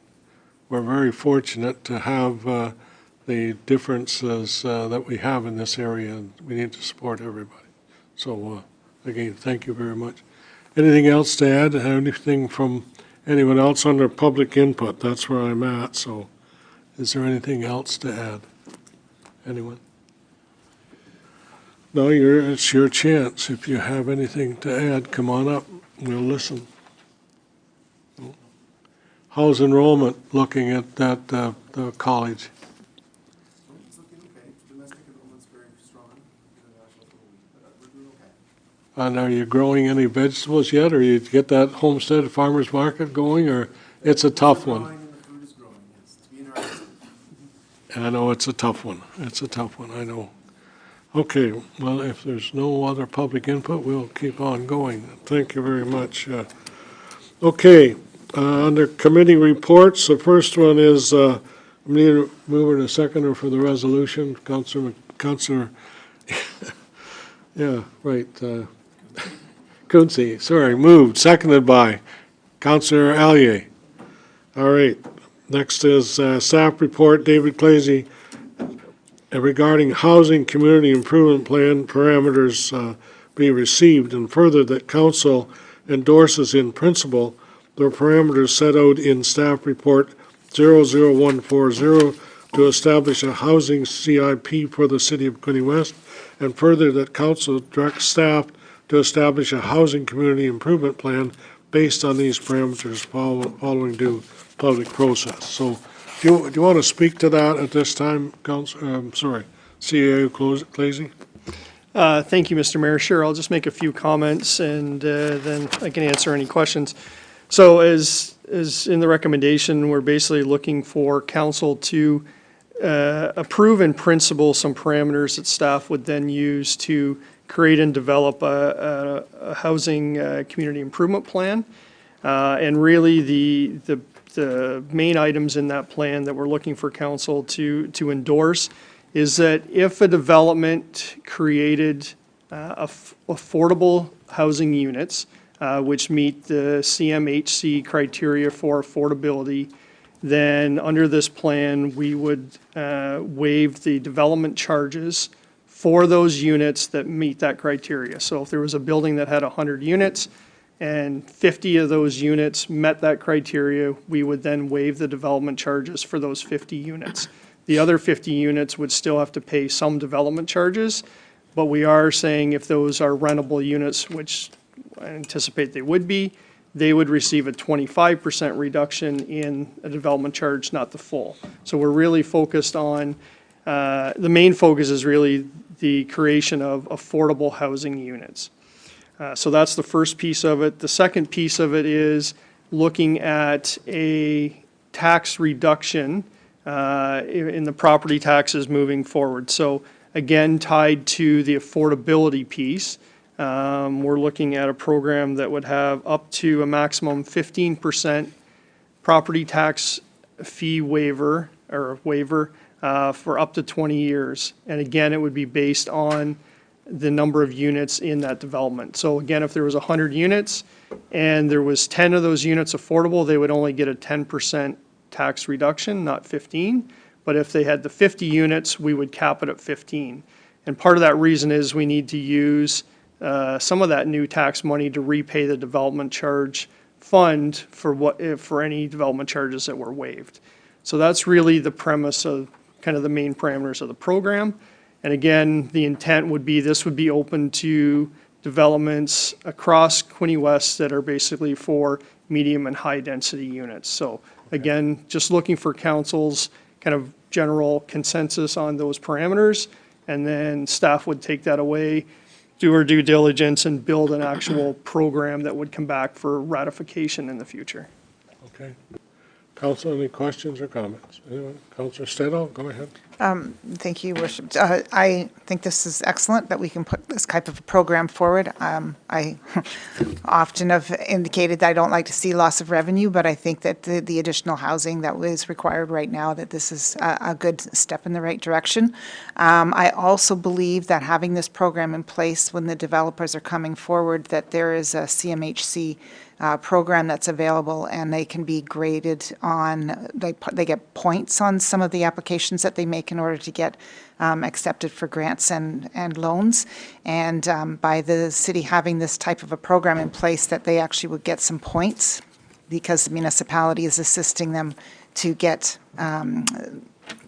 we're very fortunate to have the differences that we have in this area, and we need to support everybody. So, again, thank you very much. Anything else to add? Anything from anyone else under public input? That's where I'm at, so is there anything else to add? Anyone? No, it's your chance. If you have anything to add, come on up. We'll listen. How's enrollment looking at that the college? It's looking okay. Domestic enrollment's very strong. International, we're doing okay. And are you growing any vegetables yet, or you get that homestead farmers market going, or it's a tough one? Growing and the food is growing, yes. It's being harvested. I know it's a tough one. It's a tough one, I know. Okay, well, if there's no other public input, we'll keep on going. Thank you very much. Okay, under committee reports, the first one is, we need a mover and a seconder for the resolution. Councillor, yeah, right, Quinte, sorry, moved, seconded by Councillor Allier. All right, next is staff report, David Clazy, regarding housing community improvement plan parameters be received, and further that council endorses in principle the parameters set out in staff report 00140 to establish a housing CIP for the city of Quinte West, and further that council directs staff to establish a housing community improvement plan based on these parameters following due public process. So do you want to speak to that at this time, CAO Clazy? Thank you, Mr. Mayor. Sure, I'll just make a few comments and then I can answer any questions. So as in the recommendation, we're basically looking for council to approve in principle some parameters that staff would then use to create and develop a housing community improvement plan. And really the main items in that plan that we're looking for council to endorse is that if a development created affordable housing units, which meet the CMHC criteria for affordability, then under this plan, we would waive the development charges for those units that meet that criteria. So if there was a building that had 100 units and 50 of those units met that criteria, we would then waive the development charges for those 50 units. The other 50 units would still have to pay some development charges, but we are saying if those are rentable units, which I anticipate they would be, they would receive a 25% reduction in a development charge, not the full. So we're really focused on, the main focus is really the creation of affordable housing units. So that's the first piece of it. The second piece of it is looking at a tax reduction in the property taxes moving forward. So again, tied to the affordability piece, we're looking at a program that would have up to a maximum 15% property tax fee waiver, or waiver, for up to 20 years. And again, it would be based on the number of units in that development. So again, if there was 100 units and there was 10 of those units affordable, they would only get a 10% tax reduction, not 15. But if they had the 50 units, we would cap it at 15. And part of that reason is we need to use some of that new tax money to repay the development charge fund for any development charges that were waived. So that's really the premise of kind of the main parameters of the program. And again, the intent would be this would be open to developments across Quinte West that are basically for medium and high density units. So again, just looking for council's kind of general consensus on those parameters, and then staff would take that away, do our due diligence, and build an actual program that would come back for ratification in the future. Okay. Council, any questions or comments? Anyone? Councilor Stedall, go ahead. Thank you, Worship. I think this is excellent that we can put this type of a program forward. I often have indicated that I don't like to see loss of revenue, but I think that the additional housing that is required right now, that this is a good step in the right direction. I also believe that having this program in place when the developers are coming forward, that there is a CMHC program that's available, and they can be graded on, they get points on some of the applications that they make in order to get accepted for grants and loans. And by the city having this type of a program in place, that they actually would get some points because the municipality is assisting them to get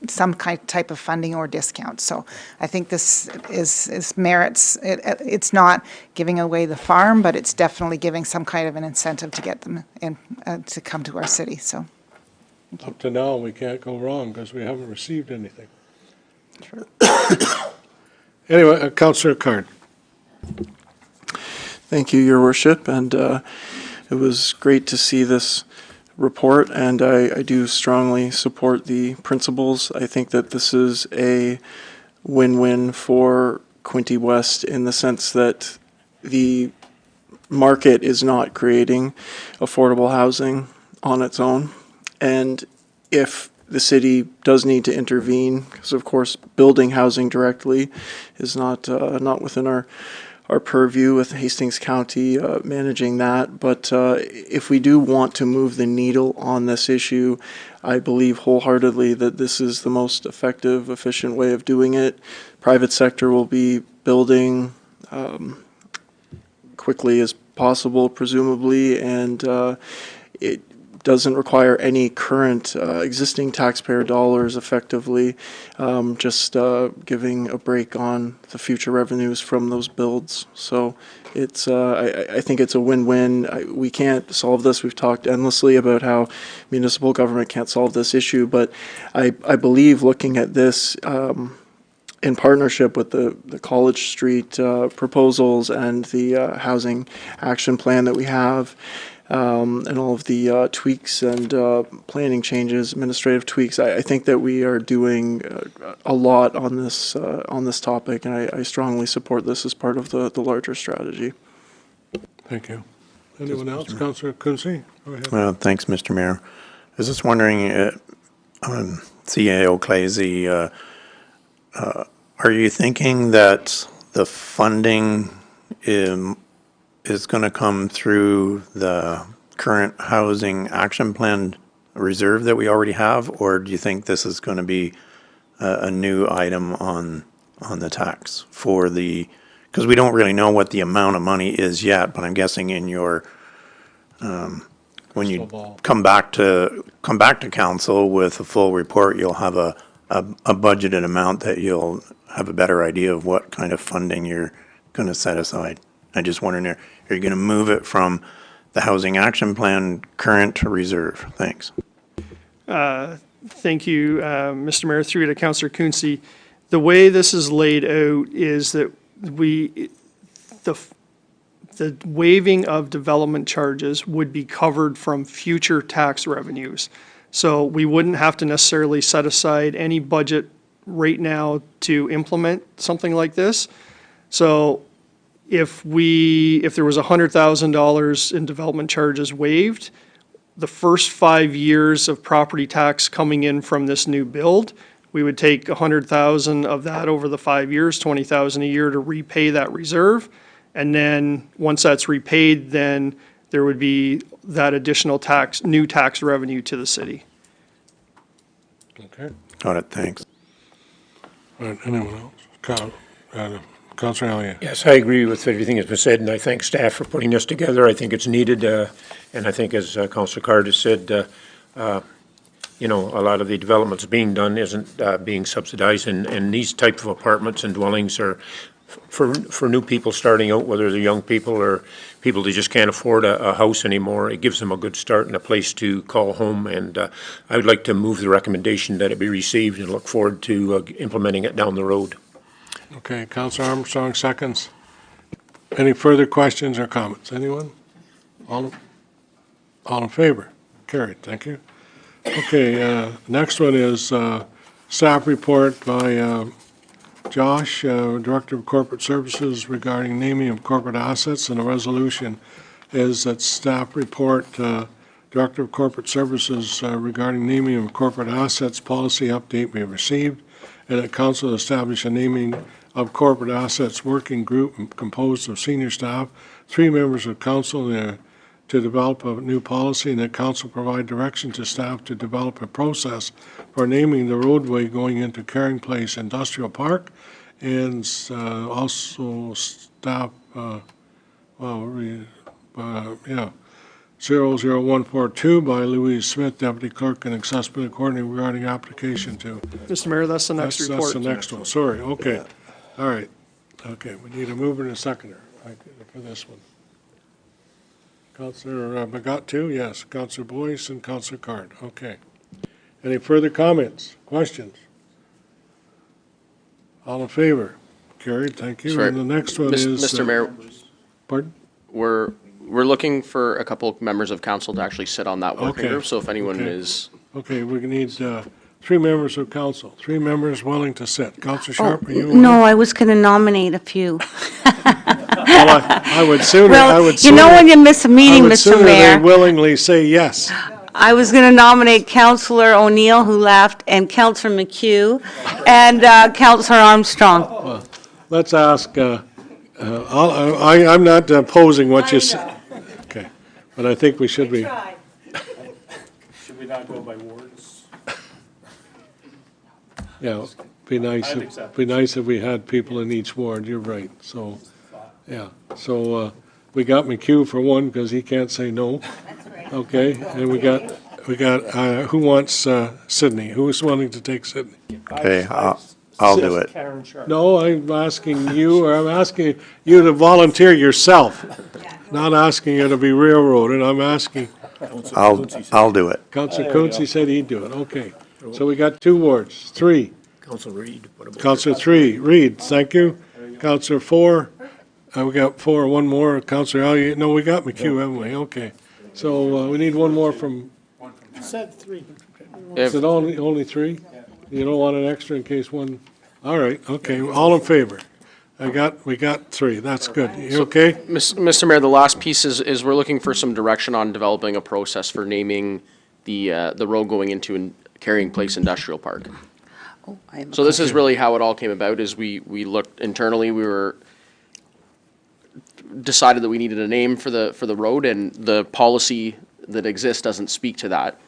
some type of funding or discount. So I think this is merits, it's not giving away the farm, but it's definitely giving some kind of an incentive to get them in, to come to our city, so. Up to now, we can't go wrong because we haven't received anything. Anyway, Councilor Card. Thank you, Your Worship, and it was great to see this report, and I do strongly support the principles. I think that this is a win-win for Quinte West in the sense that the market is not creating affordable housing on its own. And if the city does need to intervene, because of course building housing directly is not within our purview with Hastings County managing that. But if we do want to move the needle on this issue, I believe wholeheartedly that this is the most effective, efficient way of doing it. Private sector will be building quickly as possible, presumably, and it doesn't require any current existing taxpayer dollars effectively, just giving a break on the future revenues from those builds. So it's I think it's a win-win. We can't solve this. We've talked endlessly about how municipal government can't solve this issue, but I believe looking at this in partnership with the College Street proposals and the housing action plan that we have, and all of the tweaks and planning changes, administrative tweaks, I think that we are doing a lot on this topic, and I strongly support this as part of the larger strategy. Thank you. Anyone else? Councilor Quince, go ahead. Well, thanks, Mr. Mayor. I was just wondering, CAO Clazy, are you thinking that the funding is going to come through the current housing action plan reserve that we already have, or do you think this is going to be a new item on the tax for the, because we don't really know what the amount of money is yet, but I'm guessing in your when you come back to council with a full report, you'll have a budgeted amount that you'll have a better idea of what kind of funding you're going to set aside. I just wondering, are you going to move it from the housing action plan current to reserve? Thanks. Thank you, Mr. Mayor, through to Councillor Quince. The way this is laid out is that the waiving of development charges would be covered from future tax revenues. So we wouldn't have to necessarily set aside any budget right now to implement something like this. So if there was $100,000 in development charges waived, the first 5 years of property tax coming in from this new build. We would take 100,000 of that over the 5 years, 20,000 a year to repay that reserve. And then, once that's repaid, then there would be that additional tax, new tax revenue to the city. Okay. Got it, thanks. All right, anyone else? Councillor Elliott. Yes, I agree with everything that's been said, and I thank staff for putting this together. I think it's needed, and I think, as Councillor Card has said, you know, a lot of the developments being done isn't being subsidized, and these type of apartments and dwellings are for new people starting out, whether they're young people or people that just can't afford a house anymore. It gives them a good start and a place to call home, and I would like to move the recommendation that it be received and look forward to implementing it down the road. Okay, Councillor Armstrong seconds. Any further questions or comments? Anyone? All in favor? Carried, thank you. Okay, next one is staff report by Josh, Director of Corporate Services, regarding naming of corporate assets, and the resolution is that staff report, Director of Corporate Services, regarding naming of corporate assets policy update we received, and that council establish a naming of corporate assets working group composed of senior staff, 3 members of council to develop a new policy, and that council provide direction to staff to develop a process for naming the roadway going into Caring Place Industrial Park, and also staff, 00142 by Louise Smith, Deputy Clerk and Accessibility Coordinator, regarding application to. Mr. Mayor, that's the next report. That's the next one, sorry, okay. All right, okay, we need a mover and a seconder for this one. Councillor Magat too, yes. Councillor Boyce and Councillor Card, okay. Any further comments, questions? All in favor? Carried, thank you. Sorry. And the next one is. Mr. Mayor, Pardon? we're looking for a couple of members of council to actually sit on that working Okay. group, so if anyone Okay. is, Okay, we need 3 members of council, 3 members willing to sit. Councillor Sharp, are you? No, I was going to nominate a few. Well, I would sooner, Well, you know when you miss a meeting, Mr. Mayor. they willingly say yes. I was going to nominate Councillor O'Neill, who left, and Councillor McHugh, and Councillor Armstrong. Let's ask, I'm not opposing what you said. Okay, but I think we should be. Should we not go by wards? Yeah, be nice, be nice if we had people in each ward, you're right, so, yeah. So, we got McHugh for one, because he can't say no. That's right. Okay, and we got, who wants Sydney? Who's wanting to take Sydney? Okay, I'll do it. Karen Sharp. No, I'm asking you, or I'm asking you to volunteer yourself, not asking you to be railroaded, I'm asking. I'll do it. Councillor Coates, he said he'd do it, okay. So we got 2 wards, 3. Councillor Reid. Councillor 3, Reed, thank you. Councillor 4, we got 4, one more. Councillor Elliott, no, we got McHugh, haven't we? Okay. So we need one more from, You said 3. is it only 3? You don't want an extra in case one, all right, okay, all in favor? We got 3, that's good. You okay? Mr. Mayor, the last piece is we're looking for some direction on developing a process for naming the road going into Carrying Place Industrial Park. So this is really how it all came about, is we looked internally, decided that we needed a name for the road, and the policy that exists doesn't speak to that.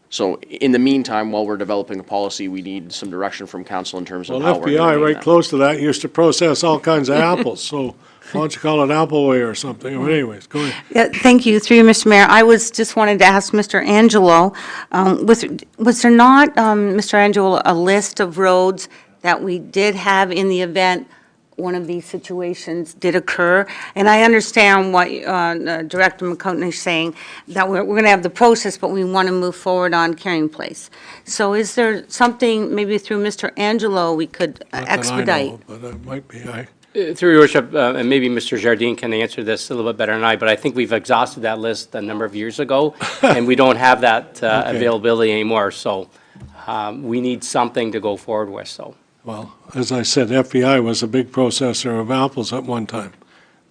So in the meantime, while we're developing a policy, we need some direction from council in terms of Well, how we're going to FBI, name right that. close to that, used to process all kinds of apples, so why don't you call it Appleway or something? But anyways, go ahead. Yeah, thank you, through you, Mr. Mayor. I just wanted to ask Mr. Angelo, was there not, Mr. Angelo, a list of roads that we did have in the event one of these situations did occur? And I understand what Director McCutcheon is saying, that we're going to have the process, but we want to move forward on Carrying Place. So is there something, maybe through Mr. Angelo, we could Not that I know expedite? of, but it might be, Through your worship, and maybe Mr. Jardine can answer this a little bit better than I, but I think we've exhausted that list a number of years ago, and we don't have that availability anymore, so we need something to go forward with, so. well, as I said, FBI was a big processor of apples at one time,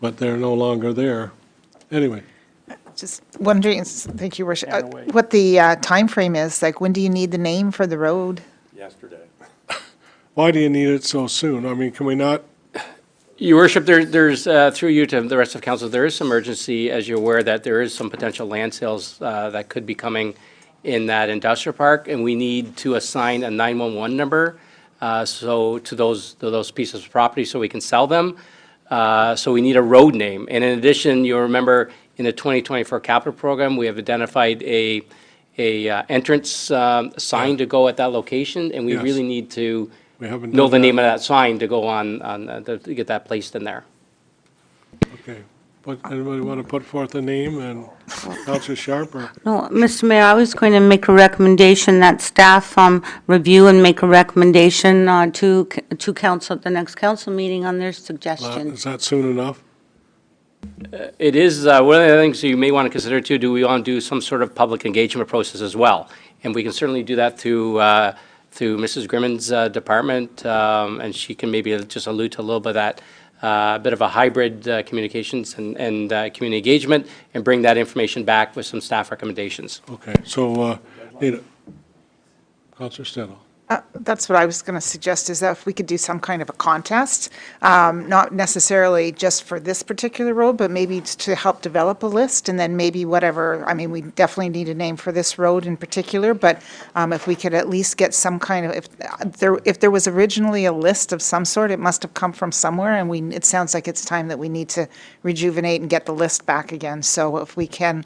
but they're no longer there. Anyway, Just wondering, thank you, Worship, what the timeframe is, like, when do you need the name for the road? Yesterday. Why do you need it so soon? I mean, can we not, Your worship, there's, through you to the rest of council, there is some urgency, as you're aware, that there is some potential land sales that could be coming in that industrial park, and we need to assign a 911 number so to those pieces of property so we can sell them. So we need a road name. And in addition, you'll remember in the 2024 capital program, we have identified a entrance sign to go at that location, and we Yes. really need to we haven't know done the that? name of that sign to go on to get that placed in there. Okay. But anybody want to put forth a name, and Councillor Sharp, or? No, Mr. Mayor, I was going to make a recommendation that staff review and make a recommendation to council at the next council meeting on their suggestion. Is that soon enough? It is, one of the things you may want to consider too, do we want to do some sort of public engagement process as well? And we can certainly do that through Mrs. Grimmon's department, and she can maybe just allude to a little bit of that, bit of a hybrid communications and community engagement, and bring that information back with some staff recommendations. Okay, so, Councillor Steno. That's what I was going to suggest, is that if we could do some kind of a contest, not necessarily just for this particular road, but maybe to help develop a list, and then maybe whatever, I mean, we definitely need a name for this road in particular, but if we could at least get some kind of, if there was originally a list of some sort, it must have come from somewhere, and it sounds like it's time that we need to rejuvenate and get the list back again. So if we can,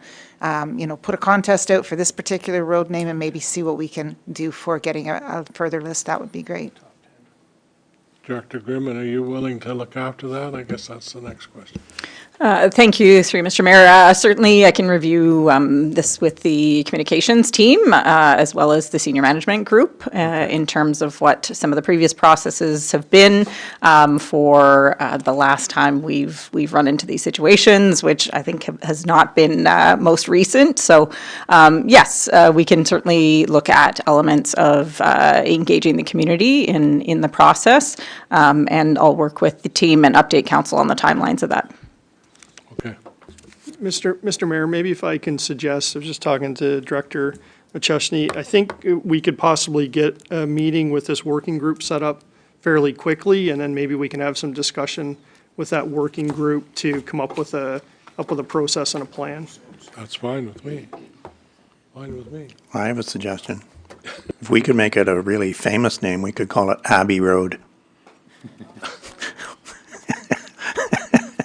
put a contest out for this particular road name and maybe see what we can do for getting a further list, that would be great. Director Grimman, are you willing to look after that? I guess that's the next question. Thank you, through Mr. Mayor. Certainly, I can review this with the communications team as well as the senior management group in terms of what some of the previous processes have been for the last time we've run into these situations, which I think has not been most recent. So, yes, we can certainly look at elements of engaging the community in the process, and I'll work with the team and update council on the timelines of that. Okay. Mr. Mayor, maybe if I can suggest, I was just talking to Director McChesney, I think we could possibly get a meeting with this working group set up fairly quickly, and then maybe we can have some discussion with that working group to come up with a process and a plan. That's fine with me. Fine with me. I have a suggestion. If we could make it a really famous name, we could call it Abbey Road.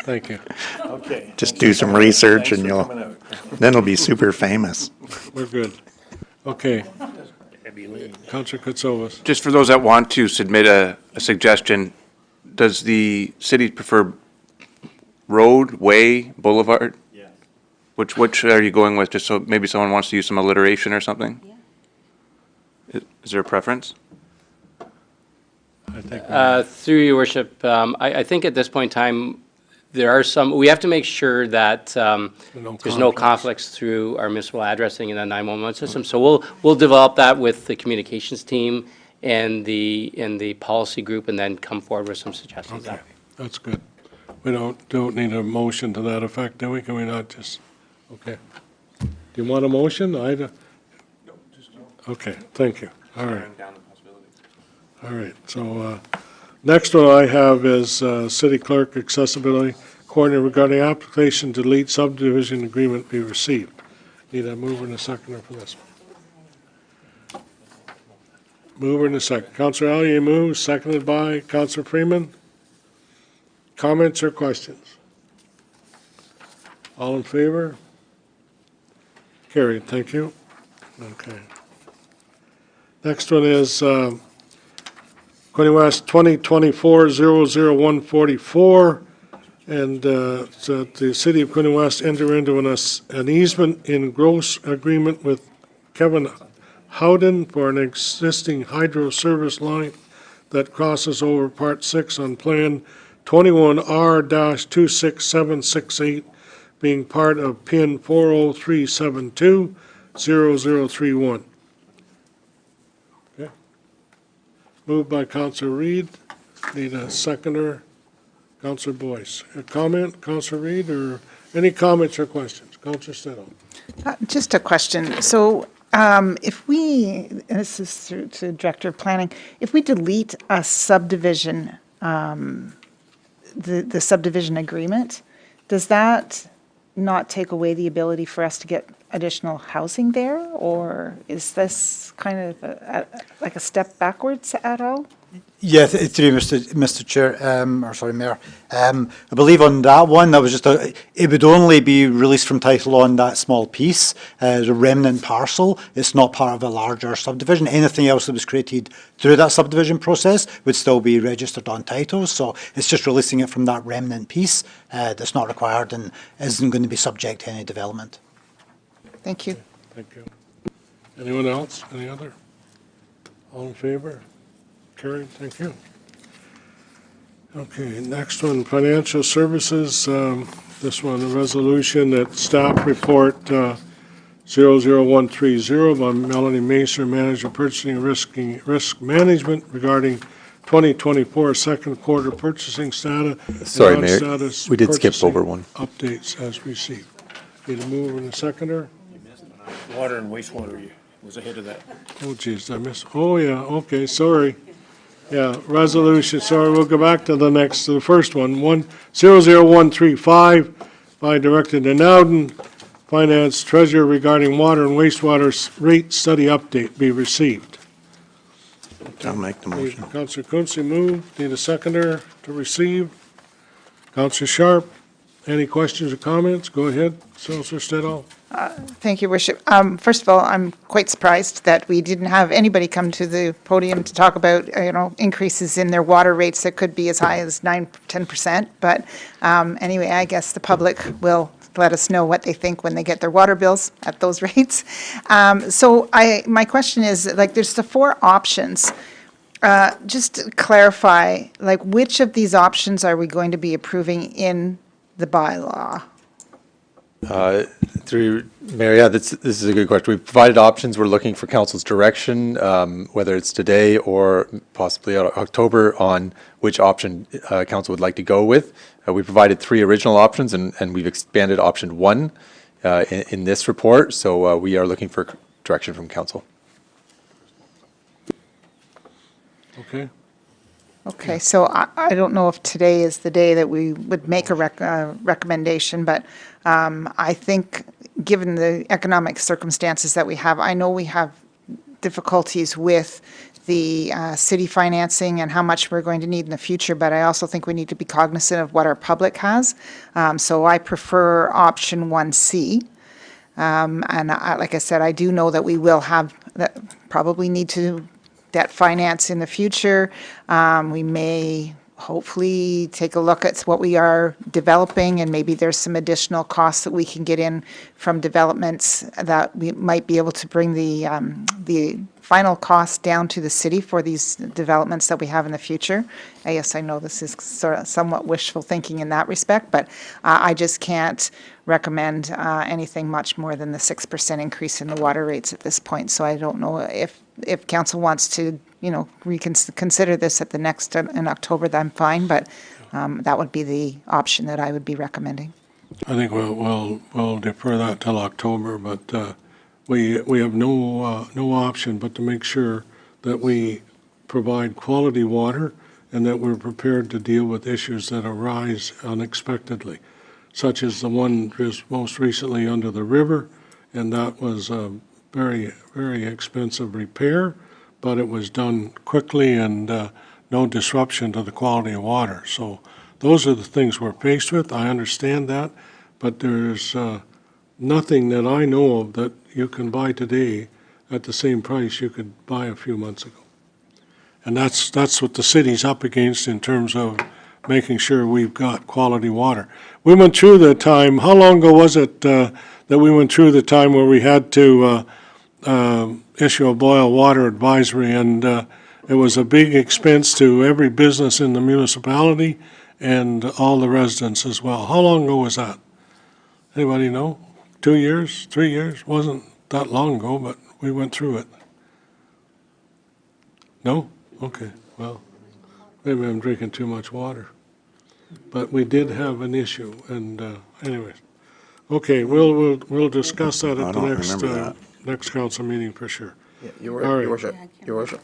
Thank you. Okay. Just do some research and then it'll be super famous. We're good. Okay. Councillor Kutsovas. Just for those that want to submit a suggestion, does the city prefer road, way, boulevard? Yeah. Which are you going with, just so maybe someone wants to use some alliteration or something? Yeah. Is there a preference? I think Through your worship, I think at this point in time, there are some, we have to make sure that there's no conflicts through our municipal addressing in the 911 system. So we'll develop that with the communications team and the policy group, and then come forward with some suggestions. Okay, that's good. We don't need a motion to that effect, do we? Can we not just, okay. Do you want a motion? Okay, thank you. All right. All right, so next one I have is City Clerk Accessibility Coordinator regarding application to delete subdivision agreement be received. Need a mover and a seconder for this one. Mover and a second. Councillor Allier moves, seconded by Councillor Freeman. Comments or questions? All in favor? Carried, thank you. Okay. Next one is Quinte West 2024-00144, and so the City of Quinte West enter into an easement in gross agreement with Kevin Howden for an existing hydro service line that crosses over Part 6 on Plan 21R-26768, being part of PIN 40372-0031. Moved by Councillor Reid. Need a seconder. Councillor Boyce. A comment, Councillor Reid, or any comments or questions? Counselor Steno. Just a question. So if we, and this is through to Director of Planning, if we delete a subdivision, the subdivision agreement, does that not take away the ability for us to get additional housing there? Or is this kind of like a step backwards at all? Yeah, through Mr. Chair, or sorry, Mayor. I believe on that one, that was just it would only be released from title on that small piece, as a remnant parcel. It's not part of a larger subdivision. Anything else that was created through that subdivision process would still be registered on title. So it's just releasing it from that remnant piece that's not required and isn't going to be subject to any development. Thank you. Thank you. Anyone else? Any other? All in favor? Carried, thank you. Okay, next one, financial services. This one, a resolution that staff report 00130 by Melanie Macer, Manager Purchasing and Risk Management regarding 2024 second quarter purchasing status. Sorry, and Mayor, status we did skip purchasing over one. Updates as received. Need a mover and a seconder? Water and wastewater was ahead of that. Oh, geez, I missed, oh, yeah, okay, sorry. Yeah, resolution, sorry, we'll go back to the first one, 00135 by Director Denouden, Finance Treasurer regarding water and wastewater rate study update be received. I'll make the motion. Councillor Quinte moved, need a seconder to receive. Councillor Sharp, any questions or comments? Go ahead, Councillor Stedall. Thank you, Worship. First of all, I'm quite surprised that we didn't have anybody come to the podium to talk about, increases in their water rates that could be as high as 9-10%. But anyway, I guess the public will let us know what they think when they get their water bills at those rates. So my question is, like, there's the 4 options. Just to clarify, like, which of these options are we going to be approving in the bylaw? Through Mayor, yeah, this is a good question. We've provided options. We're looking for council's direction, whether it's today or possibly October, on which option council would like to go with. We provided 3 original options, and we've expanded option 1 in this report. So we are looking for direction from council. Okay. Okay, so I don't know if today is the day that we would make a recommendation, but I think, given the economic circumstances that we have, I know we have difficulties with the city financing and how much we're going to need in the future, but I also think we need to be cognizant of what our public has. So I prefer option 1C. And like I said, I do know that we will have, probably need to debt finance in the future. We may hopefully take a look at what we are developing, and maybe there's some additional costs that we can get in from developments that we might be able to bring the final cost down to the city for these developments that we have in the future. Yes, I know this is sort of somewhat wishful thinking in that respect, but I just can't recommend anything much more than the 6% increase in the water rates at this point. So I don't know if council wants to, reconsider this at the next, in October, then I'm fine, but that would be the option that I would be recommending. I think we'll defer that till October, but we have no option but to make sure that we provide quality water and that we're prepared to deal with issues that arise unexpectedly, such as the one just most recently under the river, and that was a very, very expensive repair, but it was done quickly and no disruption to the quality of water. So those are the things we're faced with. I understand that, but there's nothing that I know of that you can buy today at the same price you could buy a few months ago. And that's what the city's up against in terms of making sure we've got quality water. We went through the time, how long ago was it that we went through the time where we had to issue a boil water advisory, and it was a big expense to every business in the municipality and all the residents as well. How long ago was that? Anybody know? 2 years, 3 years? Wasn't that long ago, but we went through it. No? Okay, well, maybe I'm drinking too much water. But we did have an issue, and anyways. Okay, we'll discuss that I at the don't next, remember that. next council meeting for sure. Your All right. Worship, Your Worship.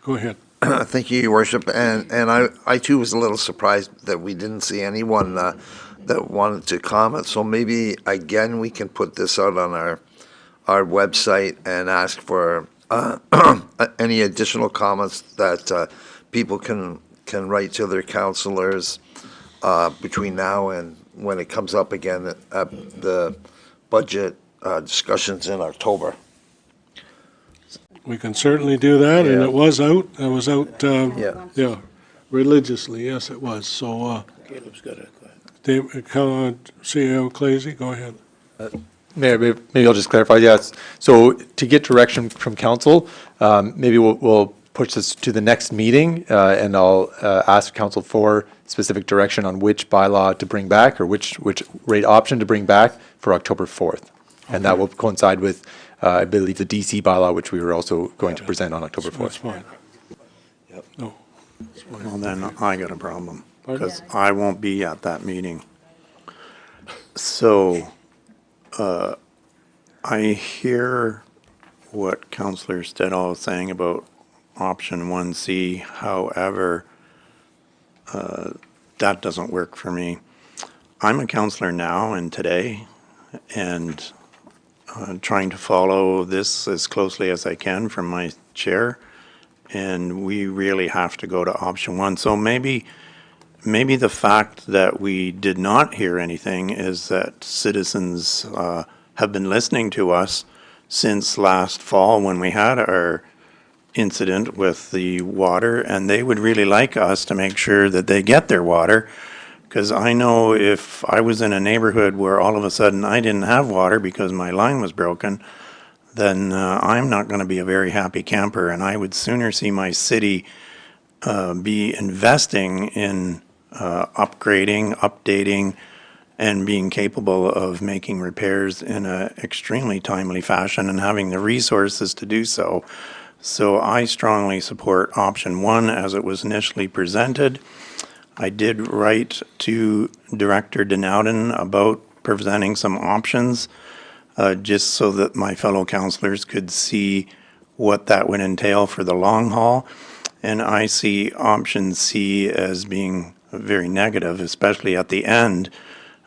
Go ahead. Thank you, Your Worship. And I too was a little surprised that we didn't see anyone that wanted to comment. So maybe, again, we can put this out on our website and ask for any additional comments that people can write to their councilors between now and when it comes up again at the budget discussions in October. We can certainly do that, and Yeah. it was out, yeah, religiously, yes, it was. So, Caleb's got a CEO Clazy, go ahead. Mayor, maybe I'll just clarify, yes. So to get direction from council, maybe we'll push this to the next meeting, and I'll ask council for specific direction on which bylaw to bring back, or which rate option to bring back for October 4th. And that will coincide with, I believe, the DC bylaw, which we were also going to present on October 4th. That's fine. No. Well, then I got a problem, Pardon? because I won't be at that meeting. So, I hear what Councillor Stedall is saying about option 1C. However, that doesn't work for me. I'm a councillor now and today, and trying to follow this as closely as I can from my chair, and we really have to go to option 1. So maybe the fact that we did not hear anything is that citizens have been listening to us since last fall when we had our incident with the water, and they would really like us to make sure that they get their water. Because I know if I was in a neighborhood where all of a sudden I didn't have water because my line was broken, then I'm not going to be a very happy camper, and I would sooner see my city be investing in upgrading, updating, and being capable of making repairs in an extremely timely fashion and having the resources to do so. So I strongly support option 1 as it was initially presented. I did write to Director Denowden about presenting some options, just so that my fellow councillors could see what that would entail for the long haul. And I see option C as being very negative, especially at the end,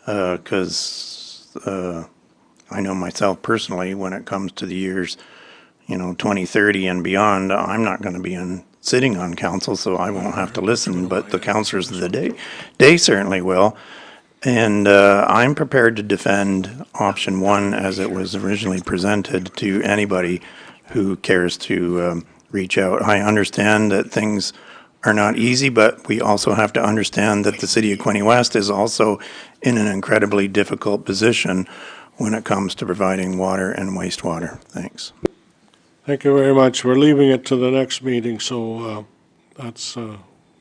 because I know myself personally, when it comes to the years, 2030 and beyond, I'm not going to be sitting on council, so I won't have to listen, but the councillors of the day certainly will. And I'm prepared to defend option 1 as it was originally presented to anybody who cares to reach out. I understand that things are not easy, but we also have to understand that the city of Quinte West is also in an incredibly difficult position when it comes to providing water and wastewater. Thanks. Thank you very much. We're leaving it to the next meeting, so that's where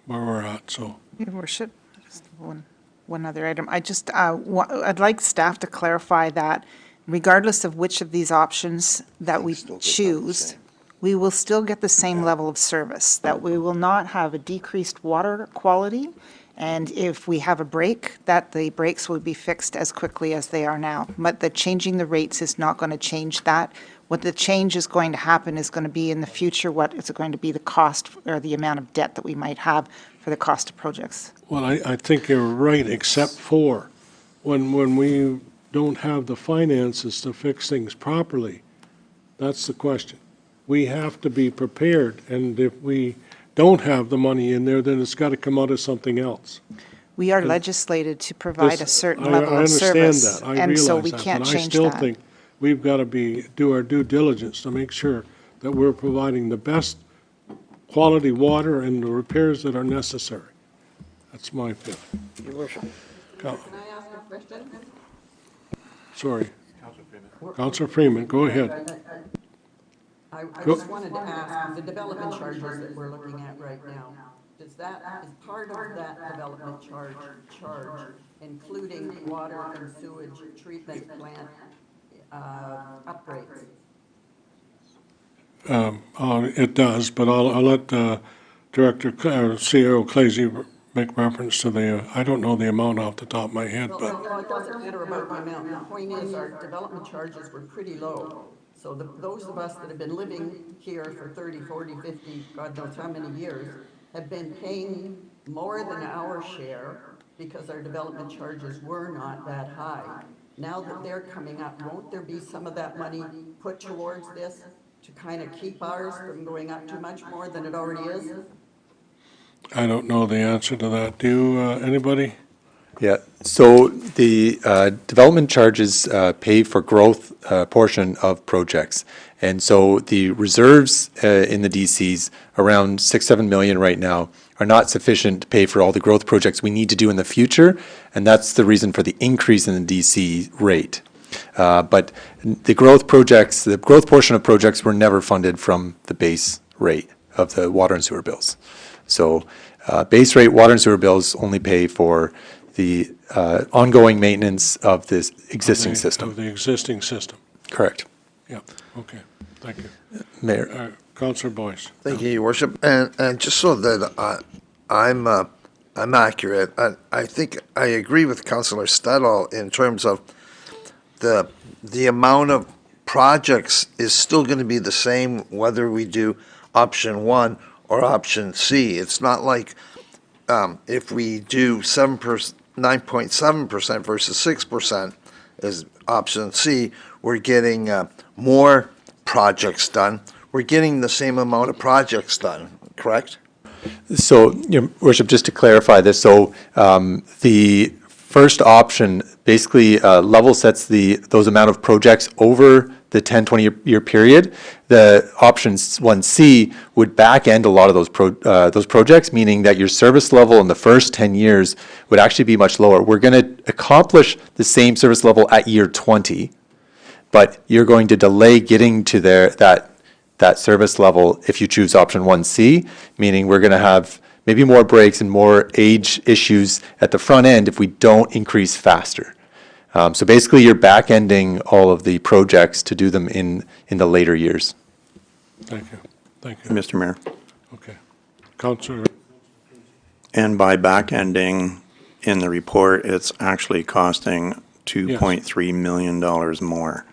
we're at, so. Your Worship, just one other item. I'd like staff to clarify that regardless of which of these options that we choose, we will still get the same level of service, that we will not have a decreased water quality, and if we have a break, that the breaks will be fixed as quickly as they are now. But the changing the rates is not going to change that. What the change is going to happen is going to be in the future, what is going to be the cost or the amount of debt that we might have for the cost of projects. Well, I think you're right, except for when we don't have the finances to fix things properly. That's the question. We have to be prepared, and if we don't have the money in there, then it's got to come out of something else. We are legislated to provide a certain level I of service. understand that. I and so realize we that, can't but I change still that. think we've got to do our due diligence to make sure that we're providing the best quality water and the repairs that are necessary. That's my feeling. Your Worship. Can I ask a question? Sorry. Councilor Freeman, go ahead. I just wanted to ask, the development charges that we're looking at right now, is part of that development charge including water and sewage treatment plant upgrades? It does, but I'll let Director CEO Clazy make reference to the, I don't know the amount off the top of my head, but, Well, it doesn't matter about the amount. The point is, our development charges were pretty low. So those of us that have been living here for 30, 40, 50, God knows how many years, have been paying more than our share because our development charges were not that high. Now that they're coming up, won't there be some of that money put towards this to kind of keep ours from going up too much more than it already is? I don't know the answer to that. Do you, anybody? Yeah, so the development charges pay for growth portion of projects. And so the reserves in the DCs, around 6-7 million right now, are not sufficient to pay for all the growth projects we need to do in the future. And that's the reason for the increase in the DC rate. But the growth projects, the growth portion of projects were never funded from the base rate of the water and sewer bills. So base rate water and sewer bills only pay for the ongoing maintenance of this existing system. Of the existing system. Correct. Yeah, okay, thank you. Mayor. Councillor Boyce. Thank you, Your Worship. And just so that I'm accurate, I think I agree with Councillor Stedall in terms of the amount of projects is still going to be the same whether we do option 1 or option C. It's not like if we do 9.7% versus 6% as option C, we're getting more projects done. We're getting the same amount of projects done, correct? So, Your Worship, just to clarify this, so the first option basically level sets those amount of projects over the 10-20 year period. The option 1C would back end a lot of those projects, meaning that your service level in the first 10 years would actually be much lower. We're going to accomplish the same service level at year 20, but you're going to delay getting to that service level if you choose option 1C, meaning we're going to have maybe more breaks and more age issues at the front end if we don't increase faster. So basically, you're back-ending all of the projects to do them in the later years. Thank you. Thank you. Mr. Mayor. Okay. Councillor. And by back-ending in the report, it's actually costing $2.3 million more.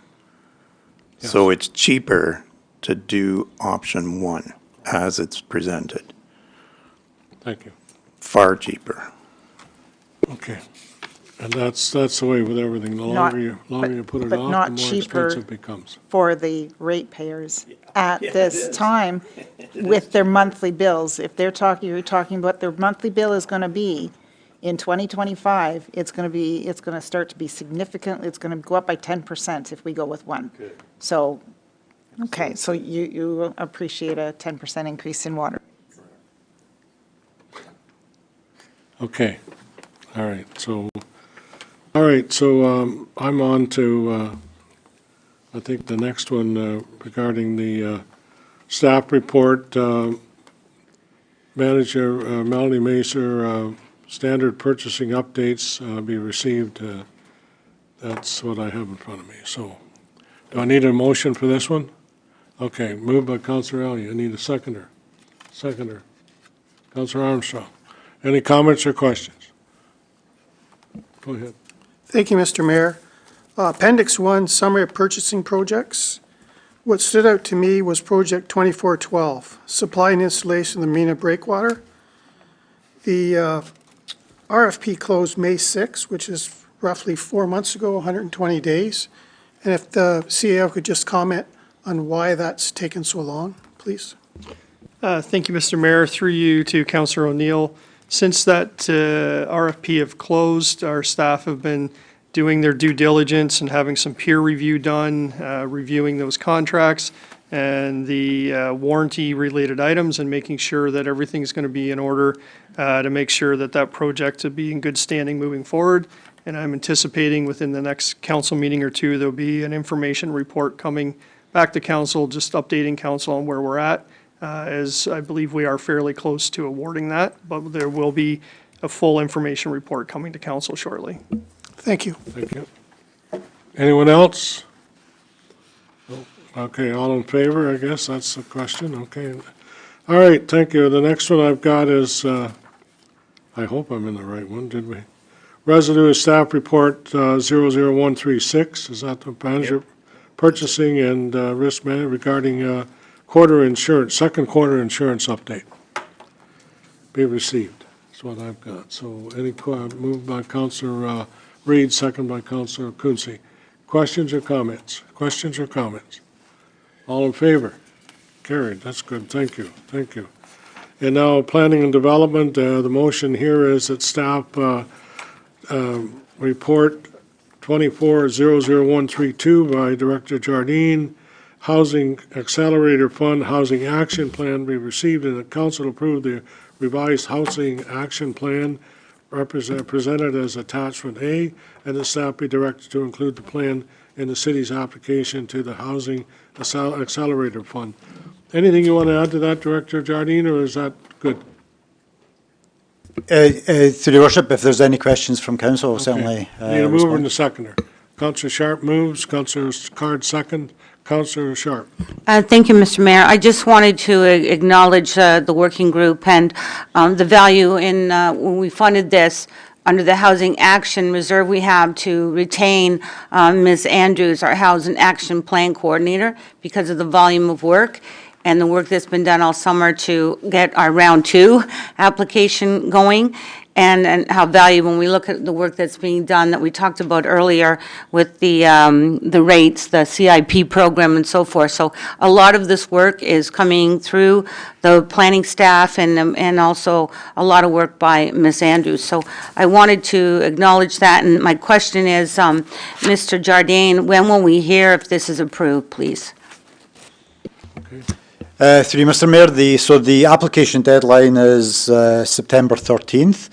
Yes. So it's cheaper to do option 1 as it's presented. Thank you. Far cheaper. Okay. And that's the way with everything. The Not- longer you put it but off, not the more cheaper expensive it becomes. for the ratepayers at this time with their monthly bills. If you're talking about their monthly bill is going to be in 2025, it's going to start to be significant. It's going to go up by 10% if we go with 1. So, okay, so you appreciate a 10% increase in water. Okay. All right. So I'm on to, I think the next one regarding the staff report. Manager Melanie Macer, standard purchasing updates be received. That's what I have in front of me. So do I need a motion for this one? Okay, moved by Councillor Elliott. I need a seconder. Councillor Armstrong. Any comments or questions? Go ahead. Thank you, Mr. Mayor. Appendix 1, Summary of Purchasing Projects. What stood out to me was Project 2412, Supply and Installation of the Mena Breakwater. The RFP closed May 6, which is roughly 4 months ago, 120 days. And if the CAO could just comment on why that's taken so long, please. Thank you, Mr. Mayor. Through you to Councillor O'Neill. Since that RFP have closed, our staff have been doing their due diligence and having some peer review done, reviewing those contracts and the warranty-related items and making sure that everything's going to be in order to make sure that that project will be in good standing moving forward. And I'm anticipating within the next council meeting or two, there'll be an information report coming back to council, just updating council on where we're at. As I believe we are fairly close to awarding that, but there will be a full information report coming to council shortly. Thank you. Thank you. Anyone else? No. Okay, all in favor, I guess that's the question, okay. All right, thank you. The next one I've got is I hope I'm in the right one, did we? Resolute Staff Report 00136, is that the manager? Purchasing and risk management regarding quarter insurance, second quarter insurance update. Be received, that's what I've got. So moved by Councillor Reed, second by Councillor Quinte. Questions or comments? Questions or comments? All in favor? Carried, that's good, thank you, thank you. And now, planning and development, the motion here is that staff report 2400132 by Director Jardine, Housing Accelerator Fund Housing Action Plan be received and the council approve the revised Housing Action Plan presented as attachment A, and the staff be directed to include the plan in the city's application to the Housing Accelerator Fund. Anything you want to add to that, Director Jardine, or is that good? Through your worship, if there's any questions from council, I'll Okay. certainly Need a mover and respond. a seconder. Councillor Sharp moves, Councillor Card second, Councillor Sharp. Thank you, Mr. Mayor. I just wanted to acknowledge the working group and the value in, when we funded this, under the Housing Action Reserve, we have to retain Ms. Andrews, our Housing Action Plan Coordinator, because of the volume of work and the work that's been done all summer to get our round 2 application going, and how valuable, when we look at the work that's being done that we talked about earlier with the rates, the CIP program and so forth. So a lot of this work is coming through the planning staff and also a lot of work by Ms. Andrews. So I wanted to acknowledge that, and my question is, Mr. Jardine, when will we hear if this is approved, please? Through you, Mr. Mayor, the application deadline is September 13th.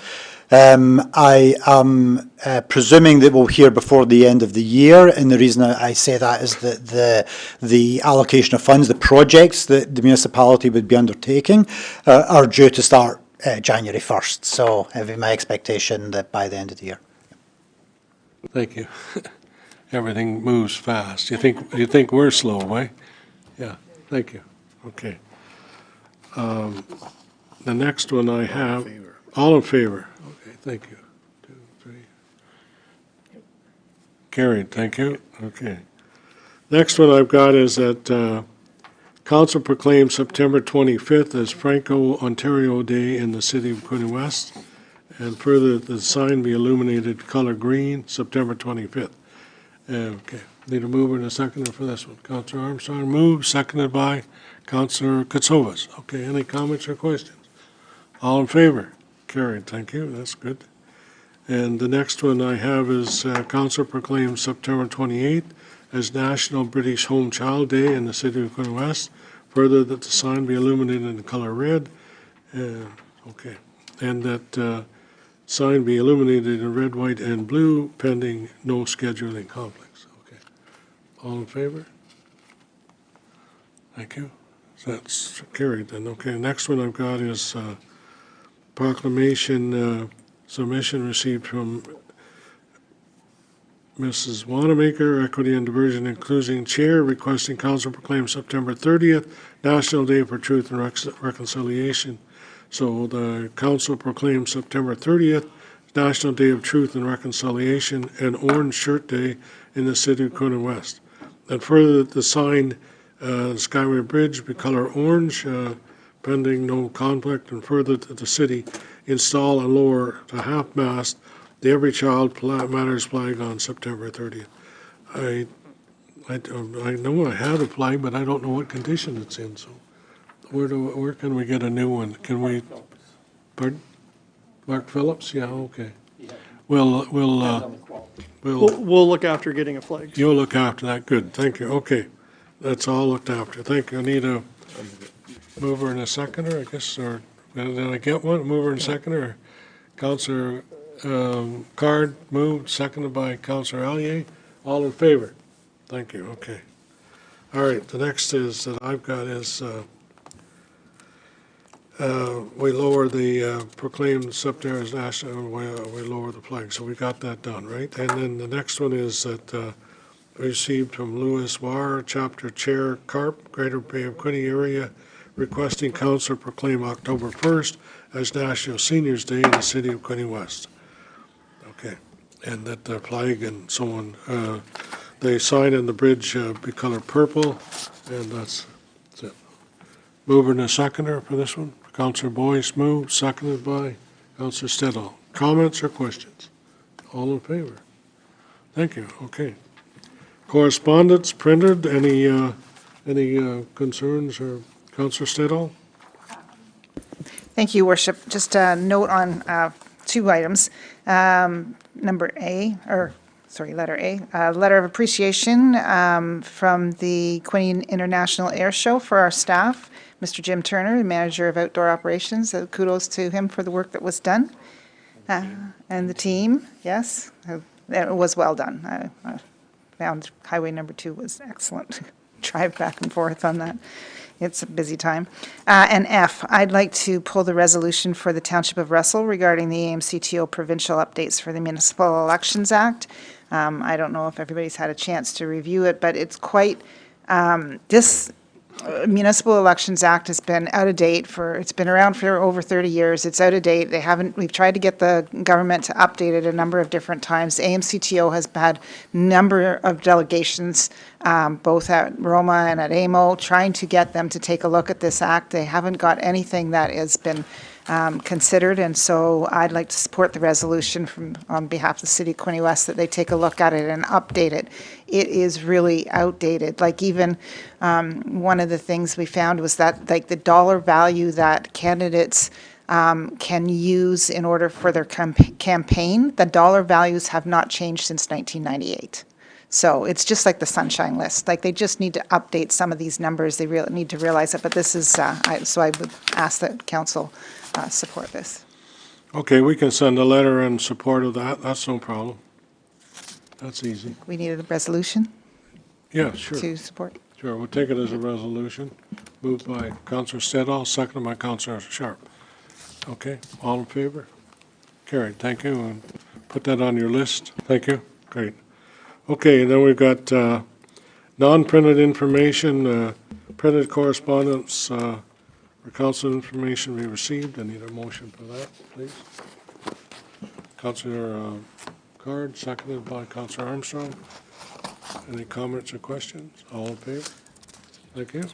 I am presuming that we'll hear before the end of the year, and the reason I say that is that the allocation of funds, the projects that the municipality would be undertaking, are due to start January 1st. So it would be my expectation that by the end of the year. Thank you. Everything moves fast. You think we're slow, right? Yeah, thank you. Okay. The next one I have, all in favor? Okay, thank you. 2, 3. Carried, thank you. Okay. Next one I've got is that council proclaims September 25th as Franco-Ontario Day in the city of Quinte West, and further that the sign be illuminated color green, September 25th. Okay. Need a mover and a seconder for this one. Councillor Armstrong moves, seconded by Councillor Katsovas. Okay, any comments or questions? All in favor? Carried, thank you, that's good. And the next one I have is council proclaims September 28th as National British Home Child Day in the city of Quinte West. Further, that the sign be illuminated in the color red. Okay, and that sign be illuminated in red, white, and blue pending no scheduling conflicts. Okay, all in favor? Thank you. That's carried then. Okay, next one I've got is proclamation submission received from Mrs. Wanamaker, Equity and Diversion Inclusion Chair, requesting council proclaim September 30th National Day for Truth and Reconciliation. So the council proclaims September 30th National Day of Truth and Reconciliation and Orange Shirt Day in the city of Quinte West. And further, the sign Skyway Bridge be color orange, pending no conflict, and further that the city install and lower to half-mast the Every Child Matters flag on September 30th. I know I have a flag, but I don't know what condition it's in, so where can we get a new one? Can we, pardon? Mark Phillips? Yeah, okay. We'll We'll look after getting a flag. You'll look after that, good, thank you, okay. That's all looked after. Thank you. I need a mover and a seconder, I guess, or did I get one? Mover and seconder? Councillor Card moved, seconded by Councillor Allier. All in favor? Thank you. Okay. All right. The next is that I've got is we lower the proclaimed September as national. We lower the flag. So we got that done, right? And then the next one is that. Received from Louis Warr, Chapter Chair, CARP, Greater Bay of Quinte Area, requesting council proclaim October 1st as National Seniors Day in the city of Quinte West. Okay, and that the flag and so on, the sign and the bridge be colored purple, and that's it. Mover and a seconder for this one. Councillor Boyce moved, seconded by Councillor Stedall. Comments or questions? All in favor? Thank you. Okay. Correspondence printed. Any concerns or Councillor Stedall? Thank you, Worship. Just a note on two items. Letter A, letter of appreciation from the Quinte International Air Show for our staff. Mr. Jim Turner, the manager of outdoor operations, kudos to him for the work that was done. And the team, yes, it was well done. I found Highway number 2 was excellent. Drive back and forth on that. It's a busy time. And F, I'd like to pull the resolution for the Township of Russell regarding the AMCTO provincial updates for the Municipal Elections Act. I don't know if everybody's had a chance to review it, but it's quite, this Municipal Elections Act has been out of date it's been around for over 30 years. It's out of date. We've tried to get the government to update it a number of different times. AMCTO has had a number of delegations, both at Roma and at AMO, trying to get them to take a look at this act. They haven't got anything that has been considered, and so I'd like to support the resolution on behalf of the City of Quinte West that they take a look at it and update it. It is really outdated. Like even one of the things we found was that like the dollar value that candidates can use in order for their campaign, the dollar values have not changed since 1998. So it's just like the sunshine list. Like they just need to update some of these numbers. They really need to realize it. But this is, so I would ask that council support this. Okay, we can send a letter in support of that. That's no problem. That's easy. We need a resolution Yeah, sure. to support. Sure, we'll take it as a resolution. Moved by Councillor Stedall, seconded by Councillor Sharp. Okay, all in favor? Carried, thank you. And put that on your list. Thank you. Great. Okay, and then we've got non-printed information, printed correspondence for council information we received. I need a motion for that, please. Councillor Card, seconded by Councillor Armstrong. Any comments or questions? All in favor? Thank you.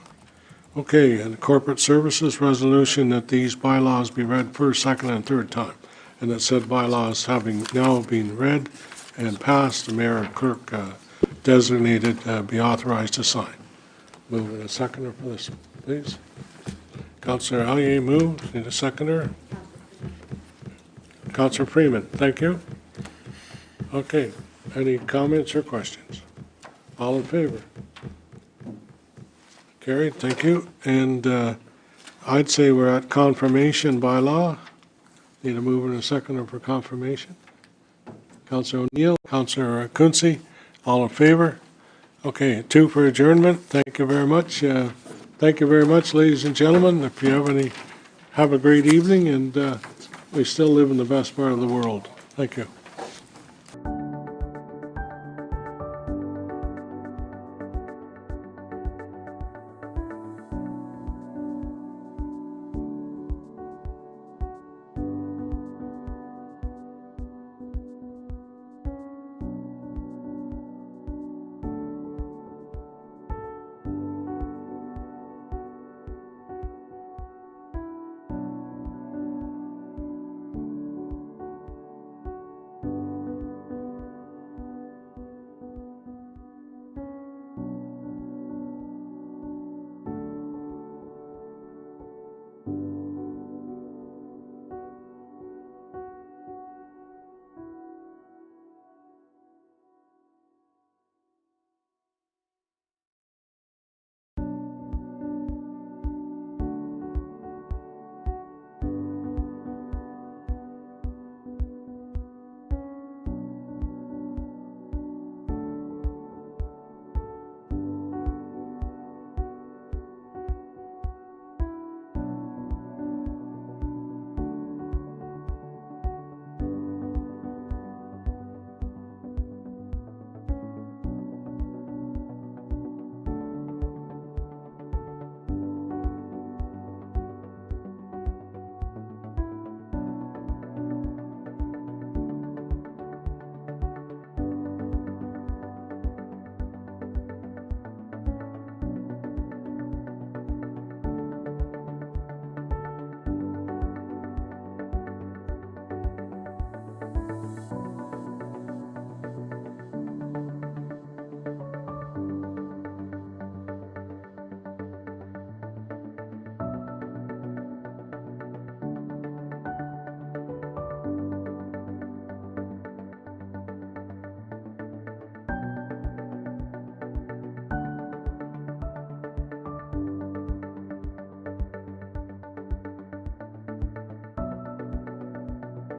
Okay, and corporate services resolution that these bylaws be read first, second, and third time. And that said bylaws having now been read and passed, the mayor and clerk designated be authorized to sign. Move in a seconder for this, please. Councillor Allier moved. Need a seconder? Councillor Freeman, thank you. Okay, any comments or questions? All in favor? Carried, thank you. And I'd say we're at confirmation by law. Need a mover and a seconder for confirmation. Councillor O'Neill, Councillor Quince, all in favor? Okay, 2 for adjournment. Thank you very much. Thank you very much, ladies and gentlemen. If you have any, have a great evening, and we still live in the best part of the world. Thank you.